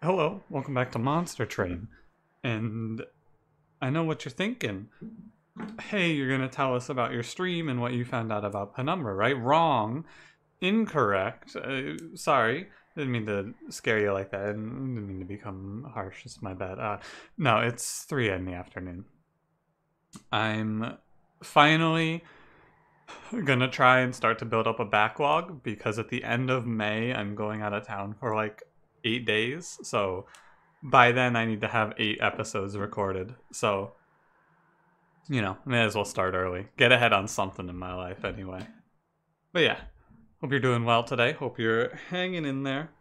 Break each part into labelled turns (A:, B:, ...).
A: Hello, welcome back to Monster Train. And I know what you're thinking. Hey, you're gonna tell us about your stream and what you found out about Penumbra, right? Wrong. Incorrect. Sorry. Didn't mean to scare you like that. Didn't mean to become harsh. It's my bad. No, it's 3 in the afternoon. I'm finally gonna try and start to build up a backlog because at the end of May, I'm going out of town for like 8 days. So by then I need to have 8 episodes recorded. So, may as well start early. Get ahead on something in my life anyway. But yeah, hope you're doing well today. Hope you're hanging in there.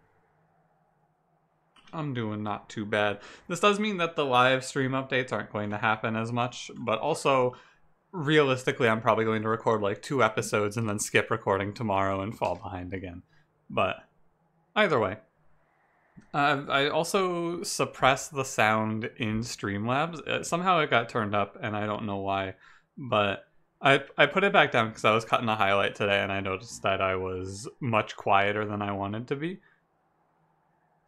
A: I'm doing not too bad. This does mean that the live stream updates aren't going to happen as much, but also realistically I'm probably going to record like 2 episodes and then skip recording tomorrow and fall behind again. But either way, I also suppressed the sound in Streamlabs. Somehow it got turned up, and I don't know why. But I put it back down because I was cutting a highlight today, and I noticed that I was much quieter than I wanted to be.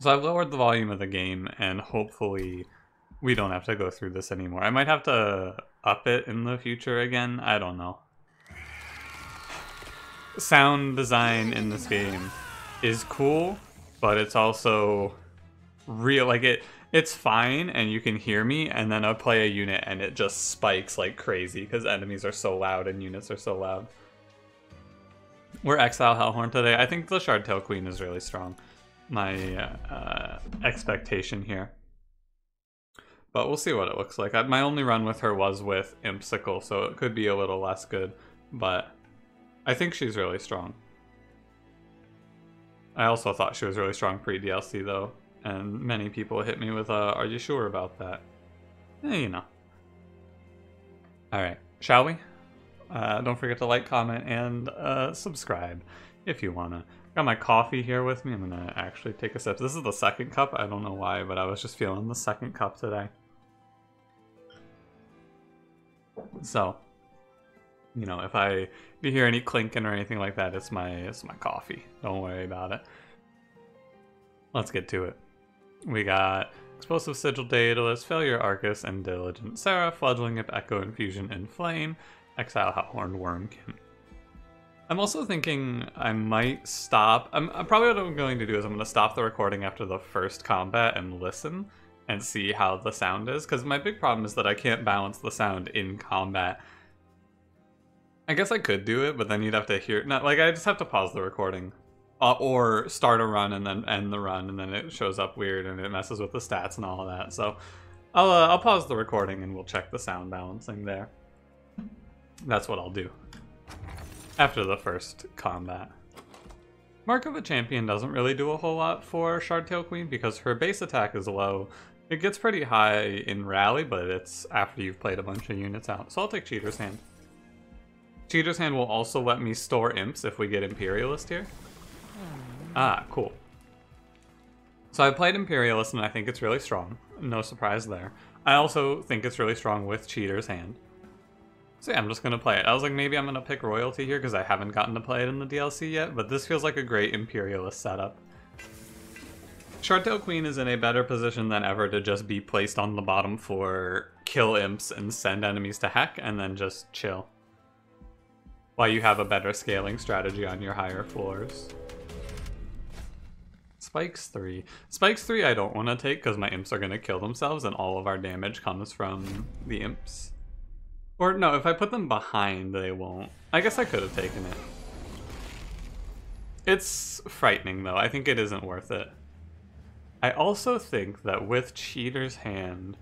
A: So I lowered the volume of the game, and hopefully we don't have to go through this anymore. I might have to up it in the future again. I don't know. Sound design in this game is cool, but it's also real. Like it's fine and you can hear me, and then I'll play a unit and it just spikes like crazy because enemies are so loud and units are so loud. We're Exile Hellhorn today. I think the Shardtail Queen is really strong. My expectation here. But we'll see what it looks like. My only run with her was with Impsicle, so it could be a little less good, but I think she's really strong. I also thought she was really strong pre-DLC though, and many people hit me with are you sure about that? Alright, shall we? Don't forget to like, comment, and subscribe if you wanna. Got my coffee here with me. I'm gonna actually take a sip. This is the second cup. I don't know why, but I was just feeling the second cup today. So, if you hear any clinking or anything like that, it's my coffee. Don't worry about it. Let's get to it. We got Explosive Sigil, Daedalus, Failure Arcus, and Diligent Sarah, Fledgling of Echo Infusion and Flame, Exile Hellhorn Wormkin. I'm also thinking I might stop. I'm probably what I'm going to do is I'm going to stop the recording after the first combat and listen and see how the sound is, because my big problem is that I can't balance the sound in combat. I guess I could do it, but then you'd have to hear. Not like I just have to pause the recording, or start a run and then end the run, and then it shows up weird and it messes with the stats and all of that. So I'll pause the recording and we'll check the sound balancing there. That's what I'll do after the first combat. Mark of a Champion doesn't really do a whole lot for Shardtail Queen because her base attack is low. It gets pretty high in rally, but it's after you've played a bunch of units out. So I'll take Cheater's Hand. Cheater's Hand will also let me store imps if we get Imperialist here. Ah, cool. So I played Imperialist and I think it's really strong. No surprise there. I also think it's really strong with Cheater's Hand. So yeah, I'm just going to play it. I was like, maybe I'm going to pick Royalty here because I haven't gotten to play it in the DLC yet, but this feels like a great Imperialist setup. Shardtail Queen is in a better position than ever to just be placed on the bottom floor, kill imps, and send enemies to heck, and then just chill. While you have a better scaling strategy on your higher floors. Spikes 3. Spikes 3 I don't want to take because my imps are going to kill themselves and all of our damage comes from the imps. Or no, if I put them behind, they won't. I guess I could have taken it. It's frightening though. I think it isn't worth it. I also think that with Cheater's Hand,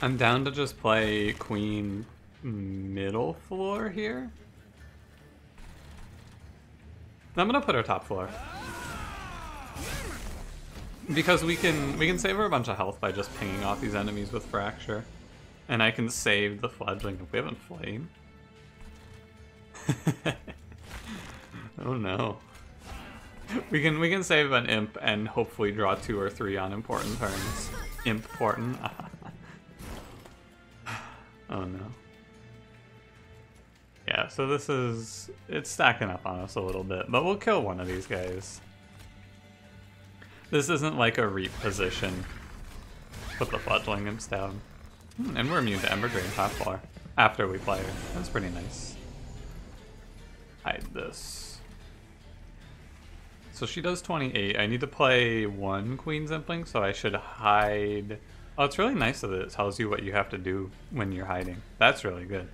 A: I'm down to just play Queen middle floor here. I'm gonna put her top floor. Because we can save her a bunch of health by just pinging off these enemies with Fracture. And I can save the Fledgling if we haven't Flame. Oh no. We can save an imp and hopefully draw 2 or 3 on important turns. Important. Oh no. Yeah, so it's stacking up on us a little bit, but we'll kill one of these guys. This isn't like a reap position. Put the fledgling imps down. And we're immune to Ember Drain top floor after we play her. That's pretty nice. Hide this. So she does 28. I need to play one Queen's Impling, so I should hide. Oh, it's really nice that it tells you what you have to do when you're hiding. That's really good.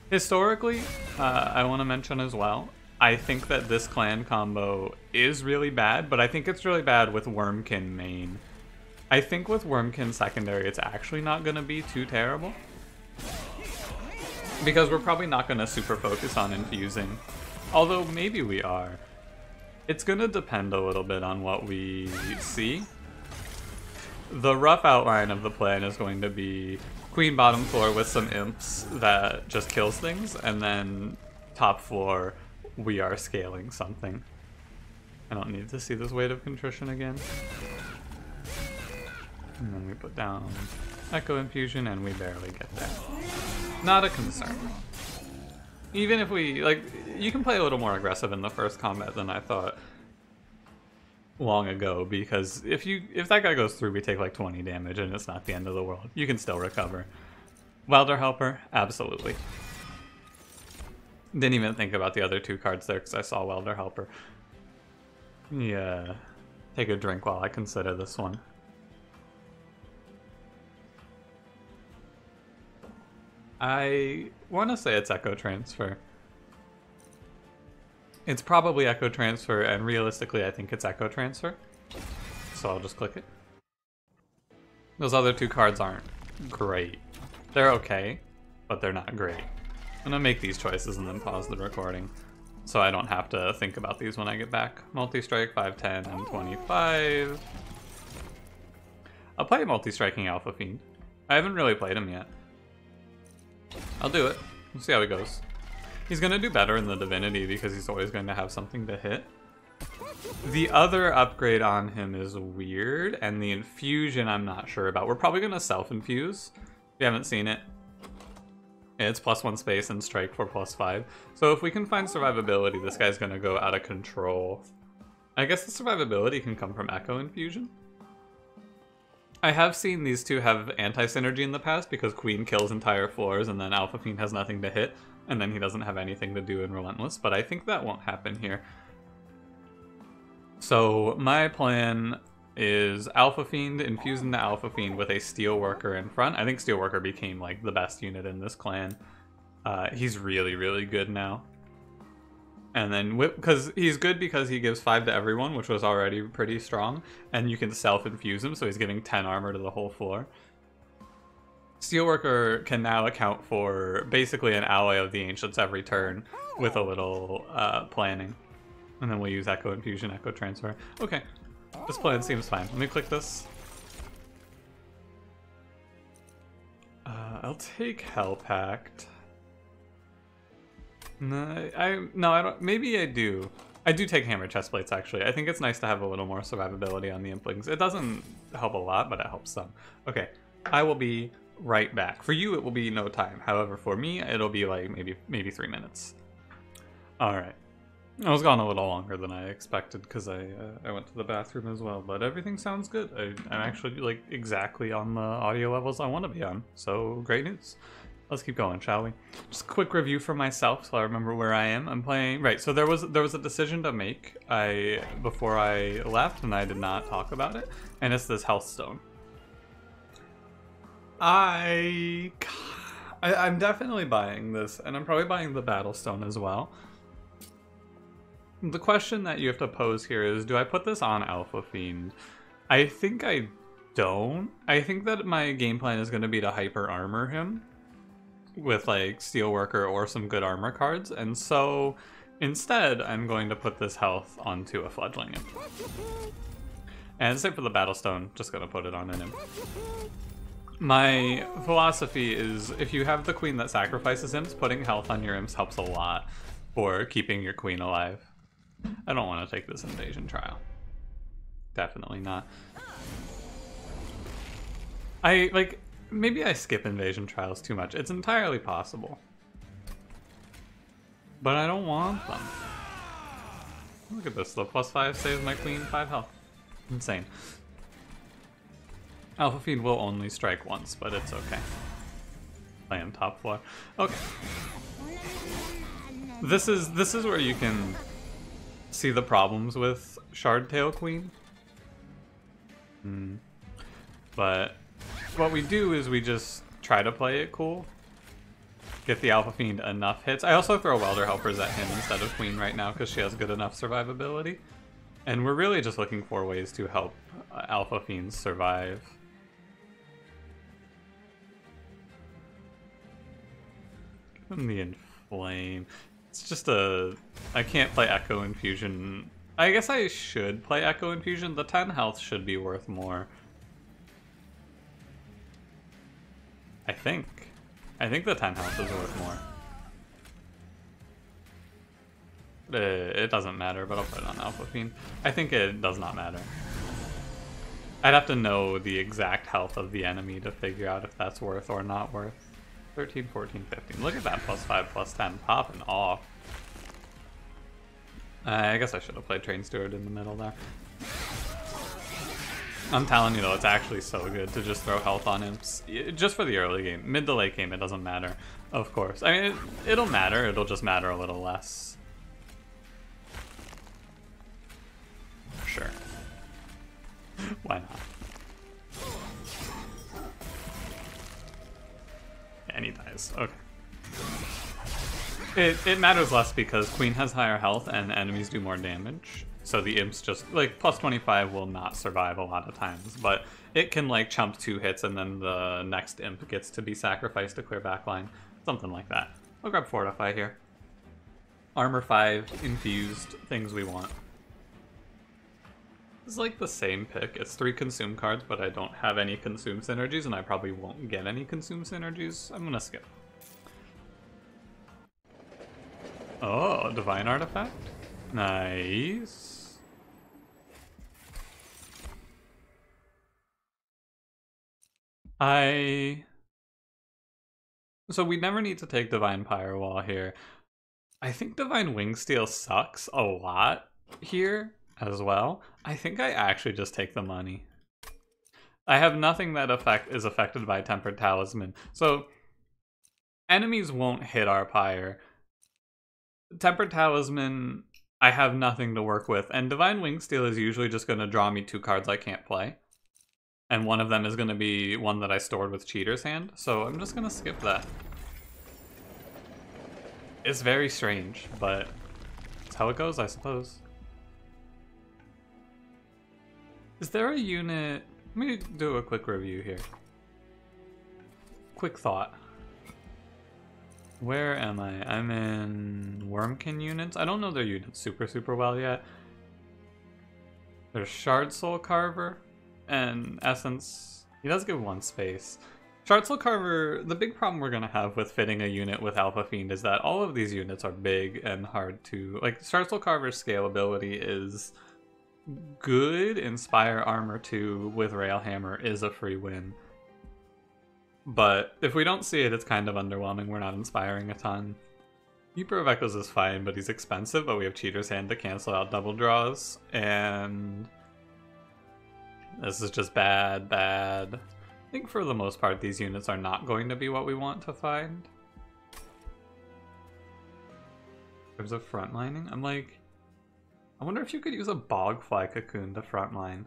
A: Historically, I want to mention as well, I think that this clan combo is really bad, but I think it's really bad with Wurmkin main. I think with Wurmkin secondary, it's actually not going to be too terrible. Because we're probably not going to super focus on infusing. Although maybe we are. It's going to depend a little bit on what we see. The rough outline of the plan is going to be Queen bottom floor with some imps that just kills things, and then top floor we are scaling something. I don't need to see this Weight of Contrition again. And then we put down Echo Infusion and we barely get there. Not a concern. Even if we, like, you can play a little more aggressive in the first combat than I thought long ago, because if that guy goes through, we take like 20 damage and it's not the end of the world. You can still recover. Welder Helper, absolutely. Didn't even think about the other two cards there because I saw Welder Helper. Yeah, take a drink while I consider this one. I want to say it's Echo Transfer. It's probably Echo Transfer, and realistically I think it's Echo Transfer. So I'll just click it. Those other two cards aren't great. They're okay, but they're not great. I'm gonna make these choices and then pause the recording so I don't have to think about these when I get back. Multi-strike, 5, 10, and 25. I'll play multi-striking Alpha Fiend. I haven't really played him yet. I'll do it. We'll see how he goes. He's gonna do better in the Divinity because he's always going to have something to hit. The other upgrade on him is weird, and the infusion I'm not sure about. We're probably gonna self-infuse. If you haven't seen it, it's +1 space and strike for +5. So if we can find survivability, this guy's gonna go out of control. I guess the survivability can come from Echo Infusion. I have seen these two have anti-synergy in the past because Queen kills entire floors and then Alpha Fiend has nothing to hit, and then he doesn't have anything to do in Relentless, but I think that won't happen here. So my plan is Alpha Fiend, infusing the Alpha Fiend with a Steelworker in front. I think Steelworker became like the best unit in this clan. He's really, really good now. And then, because he's good because he gives 5 to everyone, which was already pretty strong, and you can self-infuse him, so he's giving 10 armor to the whole floor. Steelworker can now account for basically an ally of the Ancients every turn with a little planning. And then we'll use Echo Infusion, Echo Transfer. Okay, this plan seems fine. Let me click this. I'll take Hell Pact. No, I don't. Maybe I do. I do take Hammer Chestplates, actually. I think it's nice to have a little more survivability on the Implings. It doesn't help a lot, but it helps some. Okay, I will be right back. For you, it will be no time. However, for me, it'll be like maybe 3 minutes. All right. I was gone a little longer than I expected because I went to the bathroom as well, but everything sounds good. I'm actually like exactly on the audio levels I want to be on, so great news. Let's keep going, shall we? Just a quick review for myself so I remember where I am. I'm playing... Right, so there was a decision to make before I left, and I did not talk about it, and it's this Healthstone. I'm definitely buying this, and I'm probably buying the Battlestone as well. The question that you have to pose here is, do I put this on Alpha Fiend? I think I don't. I think that my game plan is going to be to hyper armor him with like Steelworker or some good armor cards, and so instead I'm going to put this health onto a Fledgling Imp. And same for the Battlestone, just gonna put it on an Imp. My philosophy is if you have the Queen that sacrifices imps, putting health on your imps helps a lot for keeping your Queen alive. I don't want to take this Invasion Trial. Definitely not. Maybe I skip Invasion Trials too much. It's entirely possible. But I don't want them. Look at this, the +5 saves my queen 5 health. Insane. Alpha Fiend will only strike once, but it's okay. I am top floor. Okay. This is where you can see the problems with Shardtail Queen. But what we do is we just try to play it cool. Get the Alpha Fiend enough hits. I also throw Welder Helpers at him instead of Queen right now because she has good enough survivability. And we're really just looking for ways to help Alpha Fiends survive. Give him the Inflame. It's just a... I can't play Echo Infusion. I guess I should play Echo Infusion. The 10 health should be worth more. I think the 10 health is worth more. It doesn't matter, but I'll put it on Alpha Fiend. I think it does not matter. I'd have to know the exact health of the enemy to figure out if that's worth or not worth. 13, 14, 15. Look at that +5, +10 popping off. I guess I should have played Train Steward in the middle there. I'm telling you though, it's actually so good to just throw health on imps. Just for the early game. Mid to late game, it doesn't matter. Of course. I mean, it'll matter. It'll just matter a little less. Sure. Why not? Yeah, and he dies. Okay. It matters less because Queen has higher health and enemies do more damage. So the imps just, like, +25 will not survive a lot of times, but it can, like, chump 2 hits and then the next imp gets to be sacrificed to clear backline. Something like that. I'll grab Fortify here. Armor 5, infused, things we want. It's like the same pick. It's 3 consume cards, but I don't have any consume synergies, and I probably won't get any consume synergies. I'm gonna skip. Oh, Divine Artifact. Nice. So we never need to take Divine Firewall here. I think Divine Wingsteel sucks a lot here as well. I think I actually just take the money. I have nothing that is affected by Tempered Talisman. So enemies won't hit our Pyre. Tempered Talisman, I have nothing to work with. And Divine Wingsteel is usually just going to draw me 2 cards I can't play. And one of them is going to be one that I stored with Cheater's Hand. So I'm just going to skip that. It's very strange, but it's how it goes, I suppose. Is there a unit... Let me do a quick review here. Quick thought. Where am I? I'm in Wormkin units. I don't know their units super well yet. There's Shard Soul Carver and Essence. He does give 1 space. Shard Soul Carver, the big problem we're going to have with fitting a unit with Alpha Fiend is that all of these units are big and hard to... Like, Shard Soul Carver's scalability is good. Inspire Armor 2 with Railhammer is a free win. But if we don't see it, it's kind of underwhelming. We're not inspiring a ton. Keeper of Echoes is fine, but he's expensive, but we have Cheater's Hand to cancel out double draws, and this is just bad. I think for the most part, these units are not going to be what we want to find. There's a frontlining. I'm like, I wonder if you could use a Bogfly Cocoon to frontline.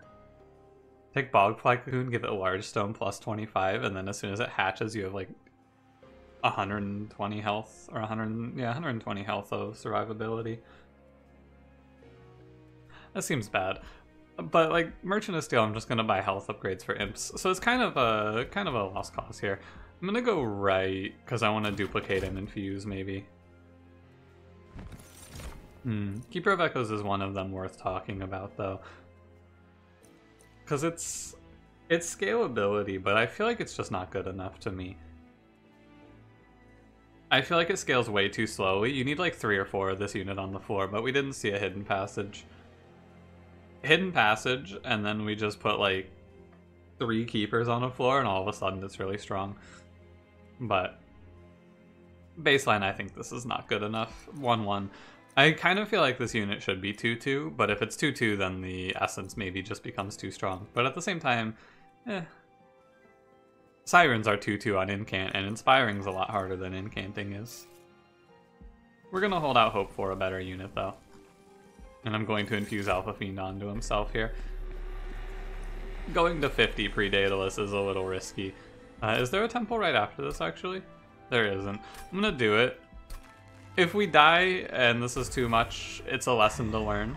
A: Take Bogfly Cocoon, give it a large stone +25, and then as soon as it hatches, you have like 120 health, or 120 health of survivability. That seems bad. But like Merchant of Steel, I'm just gonna buy health upgrades for imps, so it's kind of a lost cause here. I'm gonna go right because I want to duplicate and infuse maybe. Keeper of Echoes is one of them worth talking about though, because it's scalability, but I feel like it's just not good enough to me. I feel like it scales way too slowly. You need like 3 or 4 of this unit on the floor, but we didn't see a Hidden Passage. Hidden Passage, and then we just put like 3 keepers on the floor, and all of a sudden it's really strong. But baseline, I think this is not good enough. 1-1. I kind of feel like this unit should be 2-2, but if it's 2-2, then the essence maybe just becomes too strong. But at the same time, Sirens are 2-2 on Incant, and Inspiring's a lot harder than Incanting is. We're gonna hold out hope for a better unit, though. And I'm going to infuse Alpha Fiend onto himself here. Going to 50 pre-Daedalus is a little risky. Is there a temple right after this, actually? There isn't. I'm gonna do it. If we die and this is too much, it's a lesson to learn.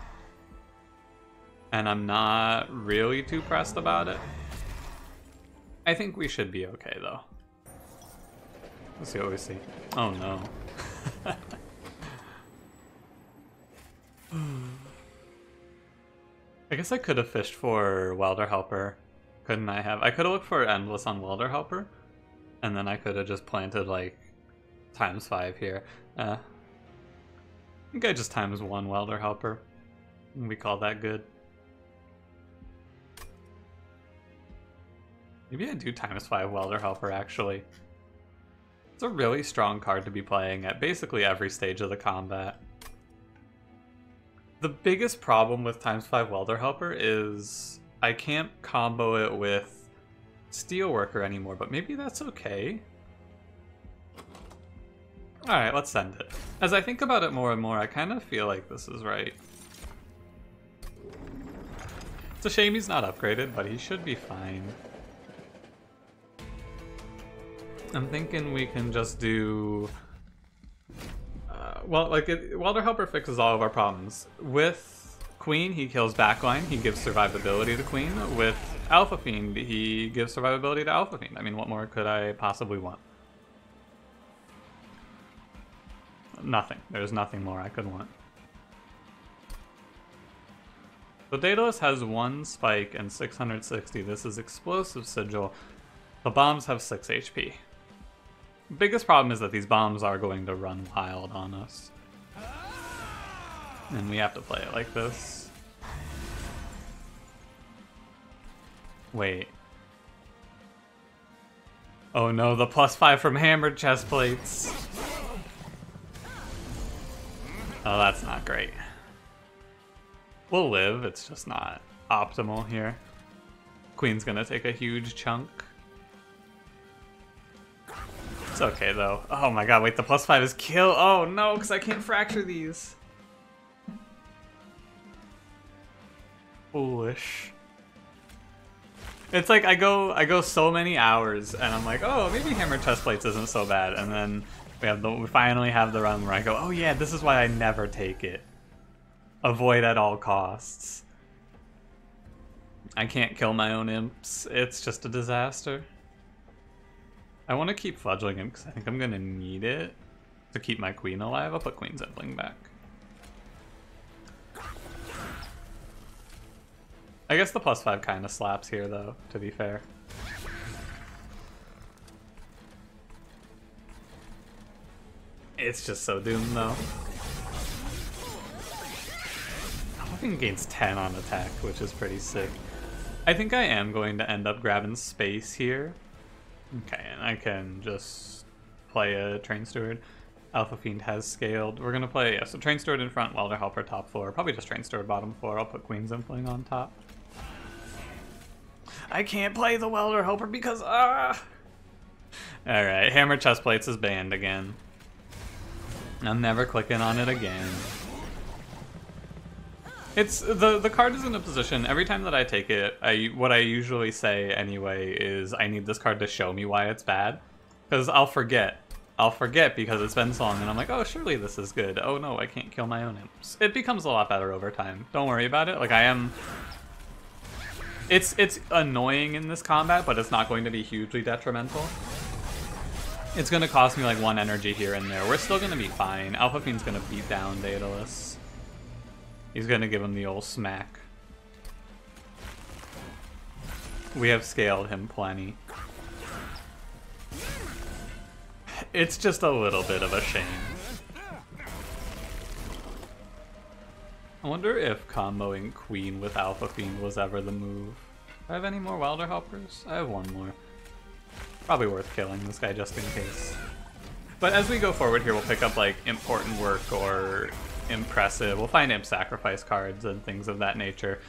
A: And I'm not really too pressed about it. I think we should be okay, though. Let's see what we see. Oh, no. I guess I could have fished for Welder Helper. Couldn't I have? I could have looked for Endless on Welder Helper. And then I could have just planted, like, ×5 here. I think I just ×1 Welder Helper. We call that good. Maybe I do ×5 Welder Helper, actually. It's a really strong card to be playing at basically every stage of the combat. The biggest problem with ×5 Welder Helper is I can't combo it with Steelworker anymore, but maybe that's okay. Alright, let's send it. As I think about it more and more, I kind of feel like this is right. It's a shame he's not upgraded, but he should be fine. I'm thinking we can just do... well, like, Welder Helper fixes all of our problems. With Queen, he kills backline, he gives survivability to Queen. With Alpha Fiend, he gives survivability to Alpha Fiend. I mean, what more could I possibly want? Nothing. There's nothing more I could want. So Daedalus has 1 spike and 660. This is Explosive Sigil. The bombs have 6 HP. Biggest problem is that these bombs are going to run wild on us. And we have to play it like this. Wait. Oh no, the +5 from hammered chest plates. Oh, that's not great. We'll live, it's just not optimal here. Queen's gonna take a huge chunk. It's okay though. Oh my god, wait, the +5 is kill. Oh no, because I can't fracture these. Foolish. It's like I go so many hours and I'm like, oh, maybe hammer chest plates isn't so bad, and then we finally have the run where I go, oh yeah, this is why I never take it. Avoid at all costs. I can't kill my own imps. It's just a disaster. I want to keep fudgling him because I think I'm going to need it to keep my queen alive. I'll put Queen Zepling back. I guess the +5 kind of slaps here, though, to be fair. It's just so doomed, though. I think it gains 10 on attack, which is pretty sick. I think I am going to end up grabbing space here. Okay, and I can just play a Train Steward. Alpha Fiend has scaled. We're gonna play, yeah, so Train Steward in front, Welder Helper top floor. Probably just Train Steward bottom floor. I'll put Queen Zepling on top. I can't play the Welder Helper because, Alright, Hammer Chest Plates is banned again. I'm never clicking on it again. It's, the card is in a position, every time that I take it, what I usually say anyway is I need this card to show me why it's bad. Because I'll forget. I'll forget because it's been so long and I'm like, oh, surely this is good. Oh no, I can't kill my own imps. It becomes a lot better over time. Don't worry about it. Like, I am... It's annoying in this combat, but it's not going to be hugely detrimental. It's going to cost me like 1 energy here and there. We're still going to be fine. Alpha Fiend's going to beat down Daedalus. He's going to give him the old smack. We have scaled him plenty. It's just a little bit of a shame. I wonder if comboing Queen with Alpha Fiend was ever the move. Do I have any more Welder Helpers? I have 1 more. Probably worth killing this guy just in case. But as we go forward here, we'll pick up like important work or impressive. We'll find imp sacrifice cards and things of that nature.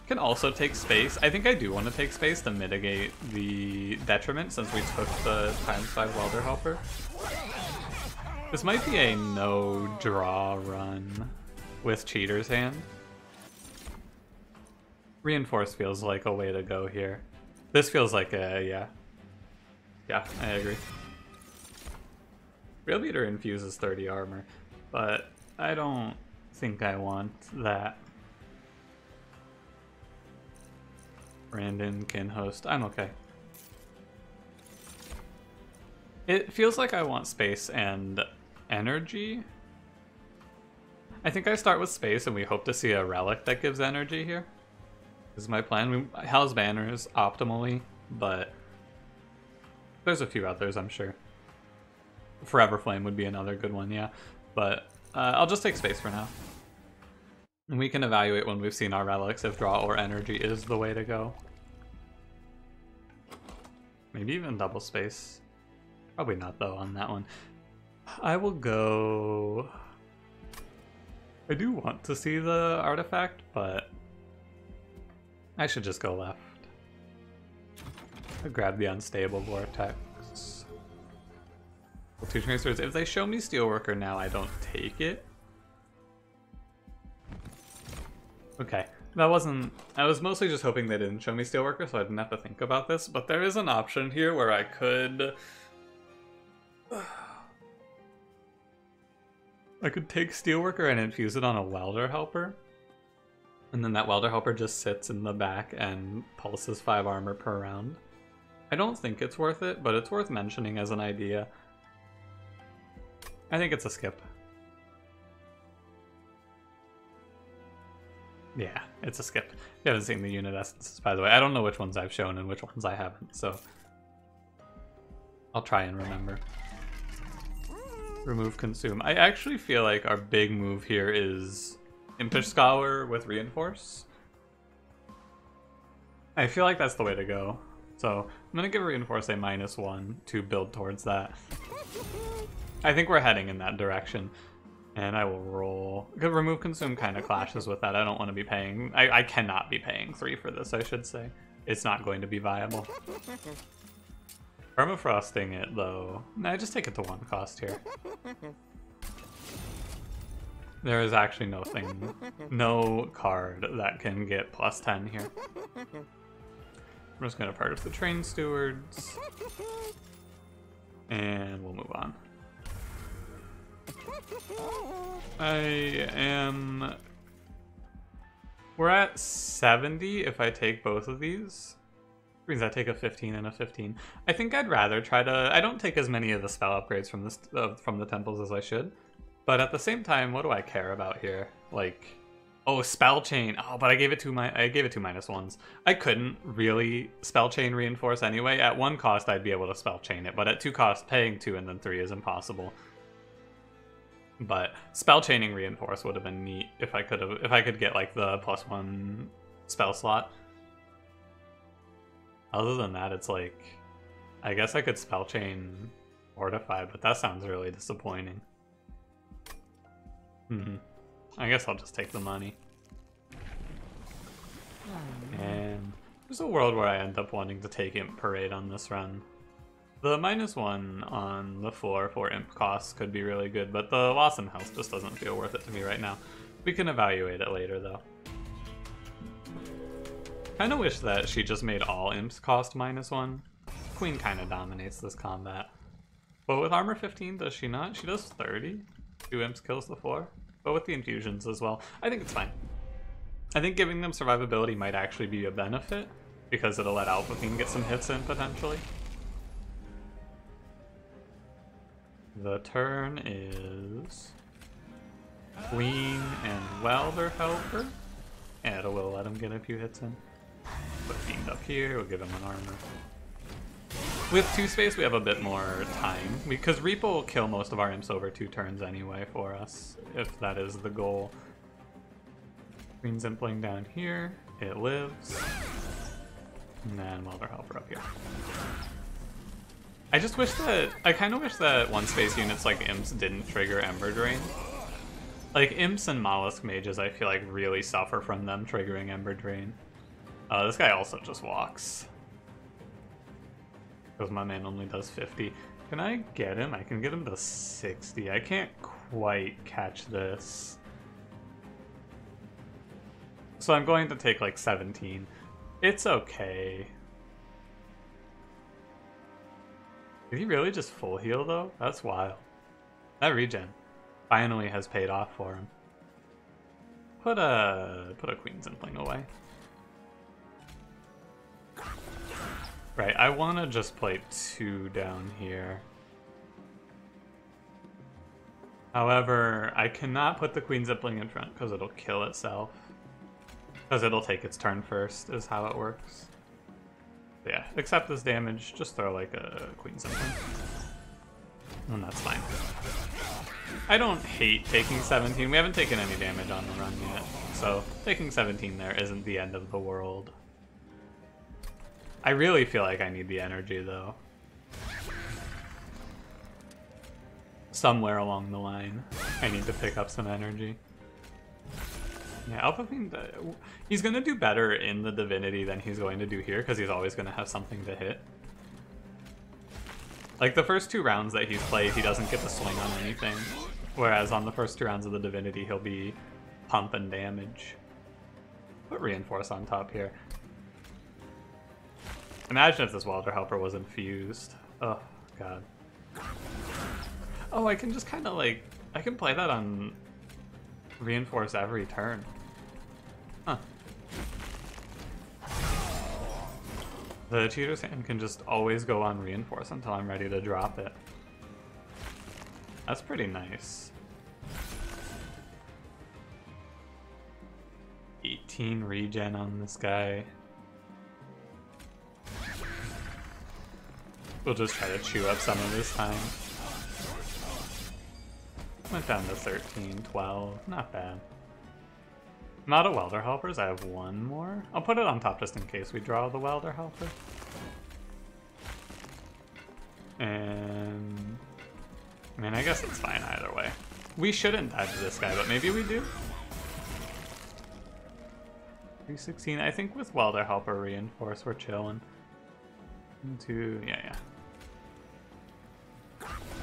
A: Can also take space. I think I do want to take space to mitigate the detriment since we took the ×5 Welder Helper. This might be a no draw run with Cheater's Hand. Reinforce feels like a way to go here. This feels like a, yeah. Yeah, I agree. Real Beater infuses 30 armor, but I don't think I want that. Brandon can host. I'm okay. It feels like I want space and energy. I think I start with space and we hope to see a relic that gives energy here. This is my plan. Hell's Banners optimally, but there's a few others, I'm sure. Forever Flame would be another good one, yeah. But I'll just take space for now. And we can evaluate when we've seen our relics if draw or energy is the way to go. Maybe even double space. Probably not though on that one. I will go... I do want to see the artifact, but I should just go left. I'll grab the Unstable Vortex. Well, 2 Tracers. If they show me Steelworker now, I don't take it. Okay, that wasn't... I was mostly just hoping they didn't show me Steelworker, so I didn't have to think about this, but there is an option here where I could... I could take Steelworker and infuse it on a Welder Helper, and then that Welder Helper just sits in the back and pulses 5 armor per round. I don't think it's worth it, but it's worth mentioning as an idea. I think it's a skip. Yeah, it's a skip. You haven't seen the unit essences, by the way. I don't know which ones I've shown and which ones I haven't, so I'll try and remember. Remove Consume. I actually feel like our big move here is Impish Scholar with Reinforce. I feel like that's the way to go. So I'm gonna give Reinforce a -1 to build towards that. I think we're heading in that direction. And I will roll. Because Remove Consume kind of clashes with that. I don't want to be paying... I cannot be paying 3 for this, I should say. It's not going to be viable. Permafrosting it, though. Nah, just take it to 1 cost here. There is actually no card that can get +10 here. I'm just going to purge the Train Stewards. And we'll move on. We're at 70 if I take both of these. Which means I take a 15 and a 15. I think I'd rather try to... I don't take as many of the spell upgrades from the temples as I should. But at the same time, what do I care about here? Like, oh, Spell Chain. Oh, but I gave it two -1s. I couldn't really Spell Chain Reinforce anyway. At 1 cost, I'd be able to Spell Chain it. But at 2 cost, paying 2 and then 3 is impossible. But Spell Chaining Reinforce would have been neat if I could get like the +1 spell slot. Other than that, it's like, I guess I could Spell Chain Fortify, but that sounds really disappointing. I guess I'll just take the money. And there's a world where I end up wanting to take Imp Parade on this run. The -1 on the floor for Imp costs could be really good, but the loss in health just doesn't feel worth it to me right now. We can evaluate it later, though. Kinda wish that she just made all Imps cost -1. Queen kinda dominates this combat. But with armor 15, does she not? She does 30. 2 Imps kills the 4. But with the infusions as well, I think it's fine. I think giving them survivability might actually be a benefit, because it'll let Alpha Queen get some hits in, potentially. The turn is Queen and Welder Helper. And it will let him get a few hits in. Put Fiend up here, we'll give him an armor. With 2 space, we have a bit more time, because Reaper will kill most of our imps over 2 turns anyway for us, if that is the goal. Queen's Impling down here, it lives. And then Welder Helper up here. I just wish that, I kind of wish that 1 space units like imps didn't trigger Ember Drain. Like, Imps and Mollusk Mages, I feel like really suffer from them triggering Ember Drain. This guy also just walks. Because my man only does 50. Can I get him? I can get him to 60. I can't quite catch this. So I'm going to take like 17. It's okay. Did he really just full heal though? That's wild. That regen finally has paid off for him. Put a Queen Zimpling away. Right, I want to just play 2 down here. However, I cannot put the Queen Zimpling in front because it'll kill itself. Because it'll take its turn first, is how it works. Yeah, accept this damage, just throw like a Queen Zimpling. And that's fine. I don't hate taking 17. We haven't taken any damage on the run yet. So taking 17 there isn't the end of the world. I really feel like I need the energy though. Somewhere along the line, I need to pick up some energy. Yeah, Alpha Fiend, he's going to do better in the Divinity than he's going to do here, because he's always going to have something to hit. Like, the first 2 rounds that he's played, he doesn't get to swing on anything. Whereas on the first 2 rounds of the Divinity, he'll be pump and damage. Put Reinforce on top here. Imagine if this Welder Helper was infused. Oh, God. Oh, I can just kind of like... I can play that on Reinforce every turn. Huh. The Cheater's Hand can just always go on Reinforce until I'm ready to drop it. That's pretty nice. 18 regen on this guy. We'll just try to chew up some of his time. Went down to 13, 12. Not bad. I'm out of Welder Helpers. I have 1 more. I'll put it on top just in case we draw the Welder Helper. And... I mean, I guess it's fine either way. We shouldn't die to this guy, but maybe we do. 316. I think with Welder Helper Reinforce, we're chilling. 2, yeah.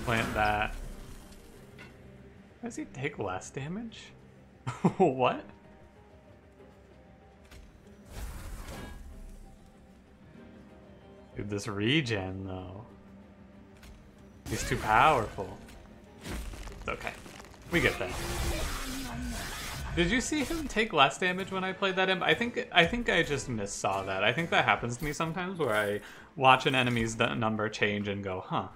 A: Plant that. Does he take less damage? What? Dude, this regen, though. He's too powerful. It's okay. We get that. Did you see him take less damage when I played that imp? I think I just missaw that. I think that happens to me sometimes where I watch an enemy's number change and go, huh,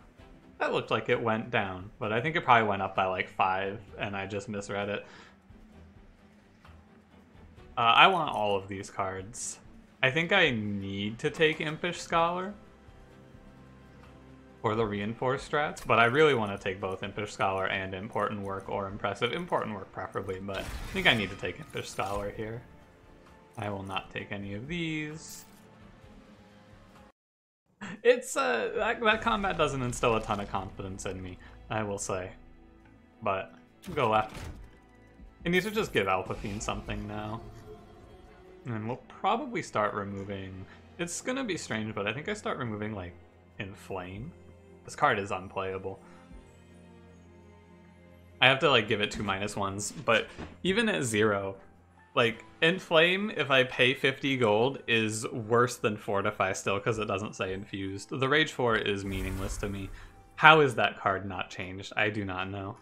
A: that looked like it went down. But I think it probably went up by like 5 and I just misread it. I want all of these cards. I think I need to take Impish Scholar for the Reinforced strats, but I really want to take both Impish Scholar and Important Work or Impressive. Important Work preferably, but I think I need to take Impish Scholar here. I will not take any of these. It's, that combat doesn't instill a ton of confidence in me, I will say. But, go left. I need to just give Alpha Fiend something now. And we'll probably start removing... It's gonna be strange, but I think I start removing, like, Inflame. This card is unplayable. I have to, like, give it 2 -1s, but even at 0, like, Inflame, if I pay 50 gold, is worse than Fortify still, because it doesn't say Infused. The Rage 4 is meaningless to me. How is that card not changed? I do not know.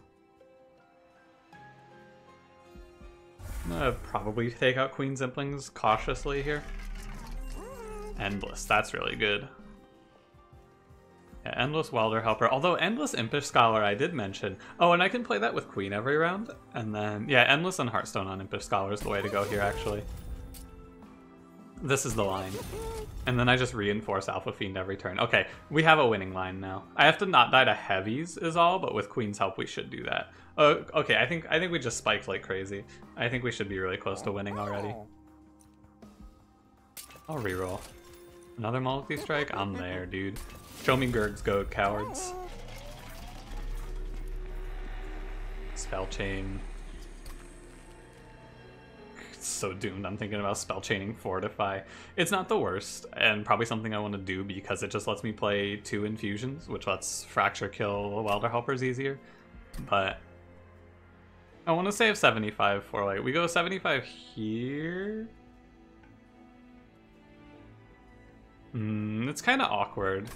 A: I'm gonna probably take out Queen Zimplings cautiously here. Endless, that's really good. Yeah, Endless Welder Helper, although Endless Impish Scholar I did mention. Oh, and I can play that with Queen every round. And then, yeah, Endless and Heartstone on Impish Scholar is the way to go here, actually. This is the line. And then I just reinforce Alpha Fiend every turn. Okay, we have a winning line now. I have to not die to heavies is all, but with Queen's help we should do that. Okay, I think we just spiked like crazy. I think we should be really close to winning already. I'll reroll. Another multi-strike? I'm there, dude. Show me Gurg's Goat, cowards. Spell Chain. so doomed. I'm thinking about spell chaining Fortify. It's not the worst, and probably something I want to do because it just lets me play 2 infusions, which lets Fracture kill Welder Helpers easier. But I want to save 75 for like, we go 75 here. It's kind of awkward.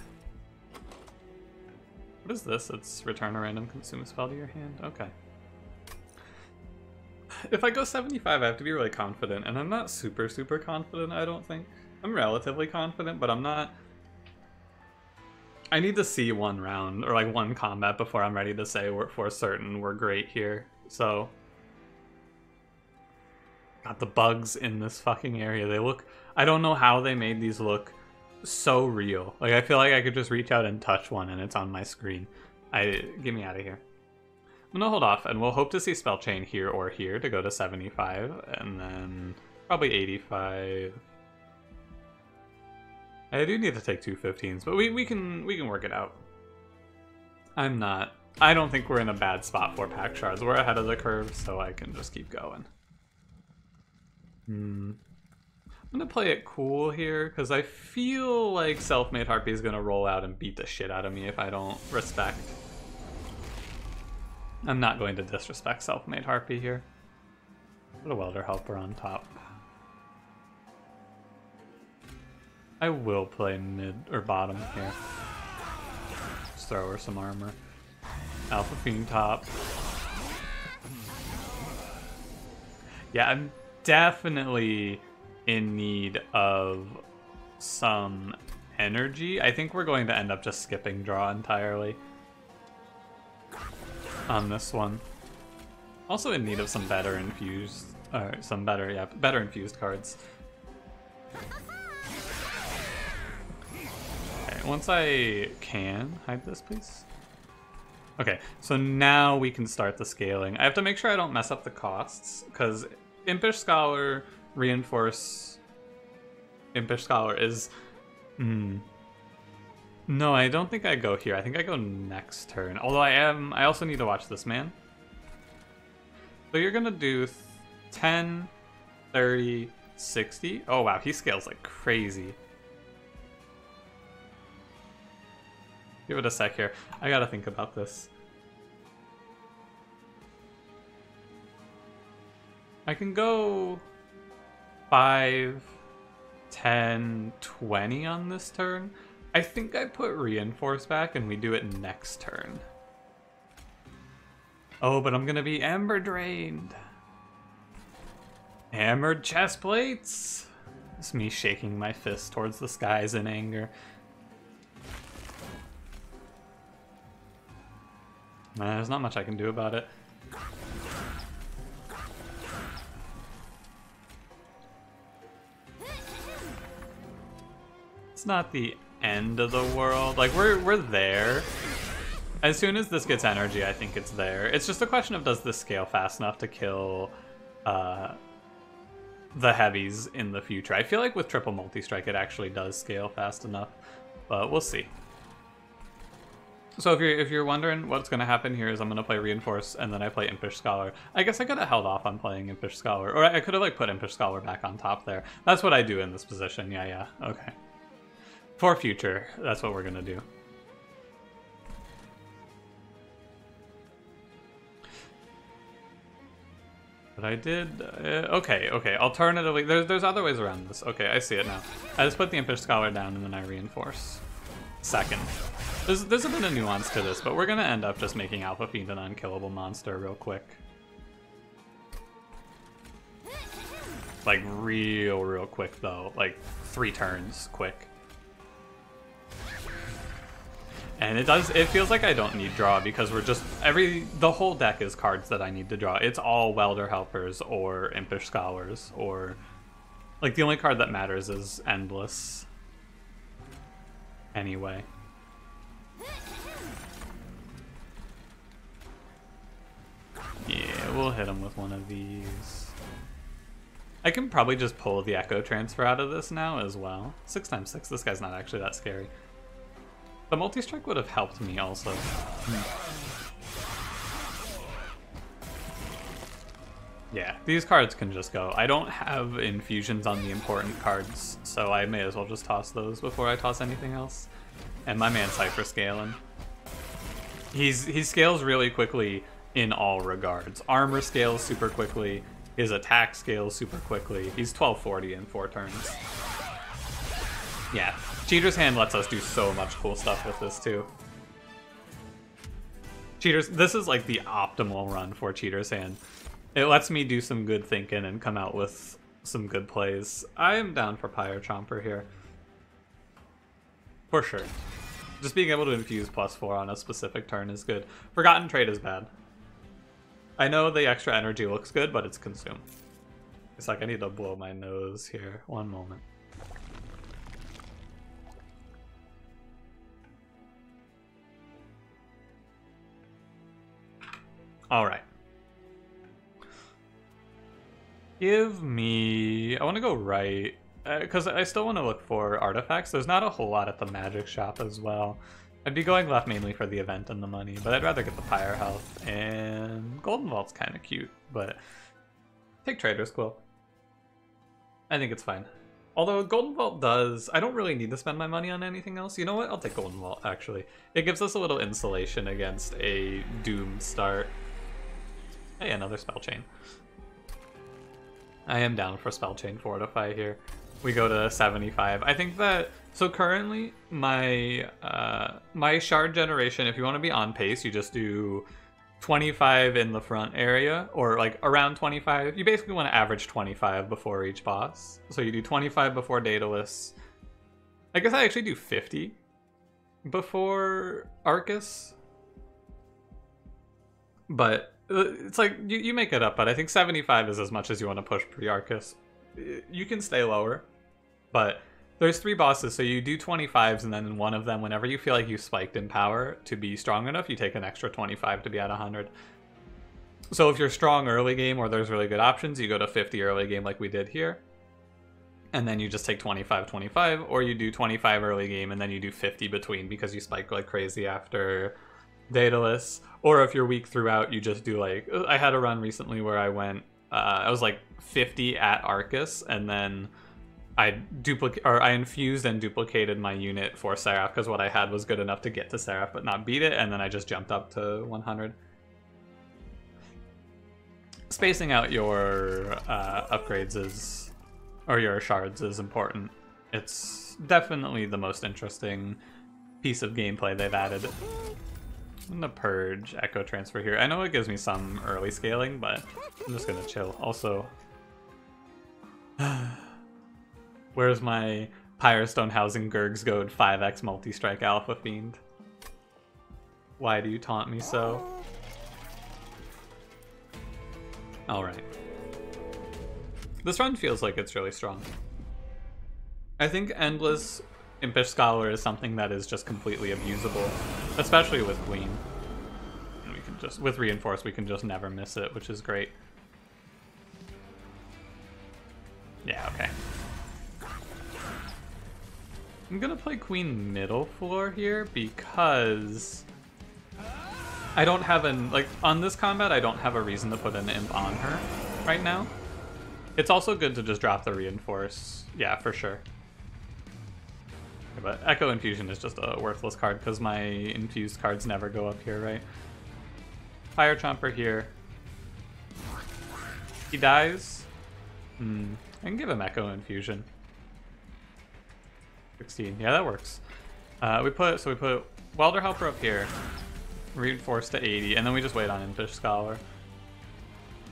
A: What is this? It's return a random consume spell to your hand. Okay. If I go 75, I have to be really confident, and I'm not super confident, I don't think. I'm relatively confident, but I'm not... I need to see one round, or like one combat before I'm ready to say we're for certain we're great here. So... Got the bugs in this fucking area. They look... I don't know how they made these look so real. Like, I feel like I could just reach out and touch one and it's on my screen. Get me out of here. I'm gonna hold off, and we'll hope to see Spell Chain here or here to go to 75, and then probably 85. I do need to take 2 15s, but we can work it out. I don't think we're in a bad spot for pack shards. We're ahead of the curve, so I can just keep going. I'm gonna play it cool here, because I feel like Self-Made Harpy is gonna roll out and beat the shit out of me if I don't respect. I'm not going to disrespect Self-Made Harpy here. Put a Welder Helper on top. I will play mid or bottom here. Just throw her some armor. Alpha Fiend top. Yeah, I'm definitely in need of some energy. I think we're going to end up just skipping draw entirely on this one. Also in need of some better infused, better infused cards. Okay, once I can hide this, please. Okay, so now we can start the scaling. I have to make sure I don't mess up the costs, because Impish Scholar, Reinforce, Impish Scholar is... No, I don't think I go here. I think I go next turn. Although I also need to watch this man. So you're gonna do 10, 30, 60. Oh wow, he scales like crazy. Give it a sec here. I gotta think about this. I can go 5, 10, 20 on this turn. I think I put Reinforce back and we do it next turn. Oh, but I'm gonna be Ember Drained. Hammered chest plates. It's me shaking my fist towards the skies in anger. There's not much I can do about it. It's not the end of the world. Like, we're there. As soon as this gets energy, I think it's there. It's just a question of does this scale fast enough to kill the heavies in the future. I feel like with triple multi-strike it actually does scale fast enough, but we'll see. So if you're wondering what's going to happen here is I'm going to play Reinforce and then I play Impish Scholar. I guess I could have held off on playing Impish Scholar, or I could have like put Impish Scholar back on top there. That's what I do in this position. Yeah, okay. For future, that's what we're going to do. But I did... okay. Alternatively, there's other ways around this. Okay, I see it now. I just put the Impish Scholar down and then I Reinforce. Second. There's a bit of nuance to this, but we're going to end up just making Alpha Fiend an unkillable monster real quick. Like, real quick, though. Like, 3 turns quick. And it feels like I don't need draw because we're just, the whole deck is cards that I need to draw. It's all Welder Helpers or Impish Scholars, or, like, the only card that matters is Endless. Anyway. Yeah, we'll hit him with one of these. I can probably just pull the Echo Transfer out of this now as well. 6x6, this guy's not actually that scary. The multi-strike would have helped me also. Yeah, these cards can just go. I don't have infusions on the important cards, so I may as well just toss those before I toss anything else. And my man's hyper scaling. He scales really quickly in all regards. Armor scales super quickly. His attack scales super quickly. He's 1240 in 4 turns. Yeah, Cheater's Hand lets us do so much cool stuff with this too. This is like the optimal run for Cheater's Hand. It lets me do some good thinking and come out with some good plays. I am down for Pyre Chomper here. For sure. Just being able to infuse +4 on a specific turn is good. Forgotten Trade is bad. I know the extra energy looks good, but it's consumed. It's like I need to blow my nose here. One moment. Alright. Give me... I want to go right, because I still want to look for artifacts. There's not a whole lot at the magic shop as well. I'd be going left mainly for the event and the money, but I'd rather get the Pyre health, and Golden Vault's kind of cute, but take Trader's Quill. I think it's fine. Although Golden Vault does... I don't really need to spend my money on anything else. You know what? I'll take Golden Vault, actually. It gives us a little insulation against a doomed start. Hey, another Spell Chain. I am down for Spell Chain Fortify here. We go to 75. I think that... So currently, my my shard generation, if you want to be on pace, you just do 25 in the front area, or like around 25. You basically want to average 25 before each boss. So you do 25 before Daedalus. I guess I actually do 50 before Arcus. But it's like, you make it up, but I think 75 is as much as you want to push pre-Arcus. You can stay lower, but there's 3 bosses, so you do 25s, and then in one of them, whenever you feel like you spiked in power to be strong enough, you take an extra 25 to be at 100. So if you're strong early game, or there's really good options, you go to 50 early game like we did here, and then you just take 25, 25, or you do 25 early game, and then you do 50 between because you spike like crazy after Daedalus. Or if you're weak throughout, you just do like... I had a run recently where I went... I was like 50 at Arcus, and then I infused and duplicated my unit for Seraph, because what I had was good enough to get to Seraph but not beat it, and then I just jumped up to 100. Spacing out your upgrades is... or your shards is important. It's definitely the most interesting piece of gameplay they've added. I'm gonna purge Echo Transfer here. I know it gives me some early scaling, but I'm just gonna chill. Also, where's my Pyrestone Housing Gurg's Goad 5x multi-strike Alpha Fiend? Why do you taunt me so? Alright. This run feels like it's really strong. I think Endless Impish Scholar is something that is just completely abusable, especially with Queen. And we can just, with Reinforce, we can just never miss it, which is great. Yeah, okay. I'm gonna play Queen middle floor here because I don't have an, like, on this combat, I don't have a reason to put an imp on her right now. It's also good to just drop the Reinforce. Yeah, for sure. But Echo Infusion is just a worthless card because my infused cards never go up here, right? Pyre Chomper here. He dies. I can give him Echo Infusion. 16. Yeah, that works. We put Welder Helper up here. Reinforce to 80, and then we just wait on Impish Scholar.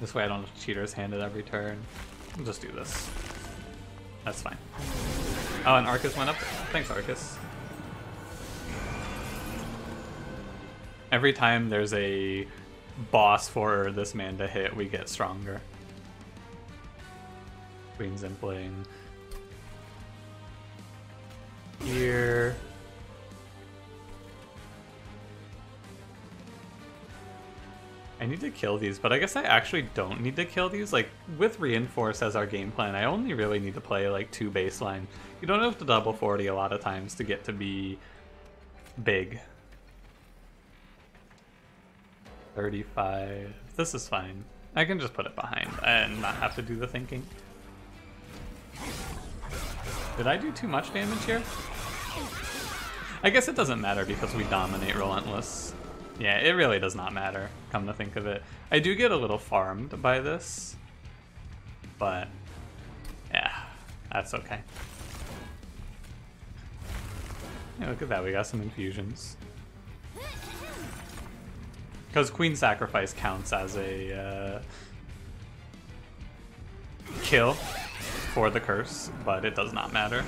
A: This way I don't have to Cheater's Hand at every turn. We'll just do this. That's fine. Oh, and Arcus went up. Thanks, Arcus. Every time there's a boss for this man to hit, we get stronger. Queen's Impling. Here. I need to kill these, but I guess I actually don't need to kill these. Like, with Reinforce as our game plan, I only really need to play, like, 2 baseline. You don't have to double 40 a lot of times to get to be big. 35. This is fine. I can just put it behind and not have to do the thinking. Did I do too much damage here? I guess it doesn't matter because we dominate Relentless. Yeah, it really does not matter, come to think of it. I do get a little farmed by this, but yeah, that's okay. Yeah, look at that, we got some infusions. Because Queen Sacrifice counts as a kill for the curse, but it does not matter.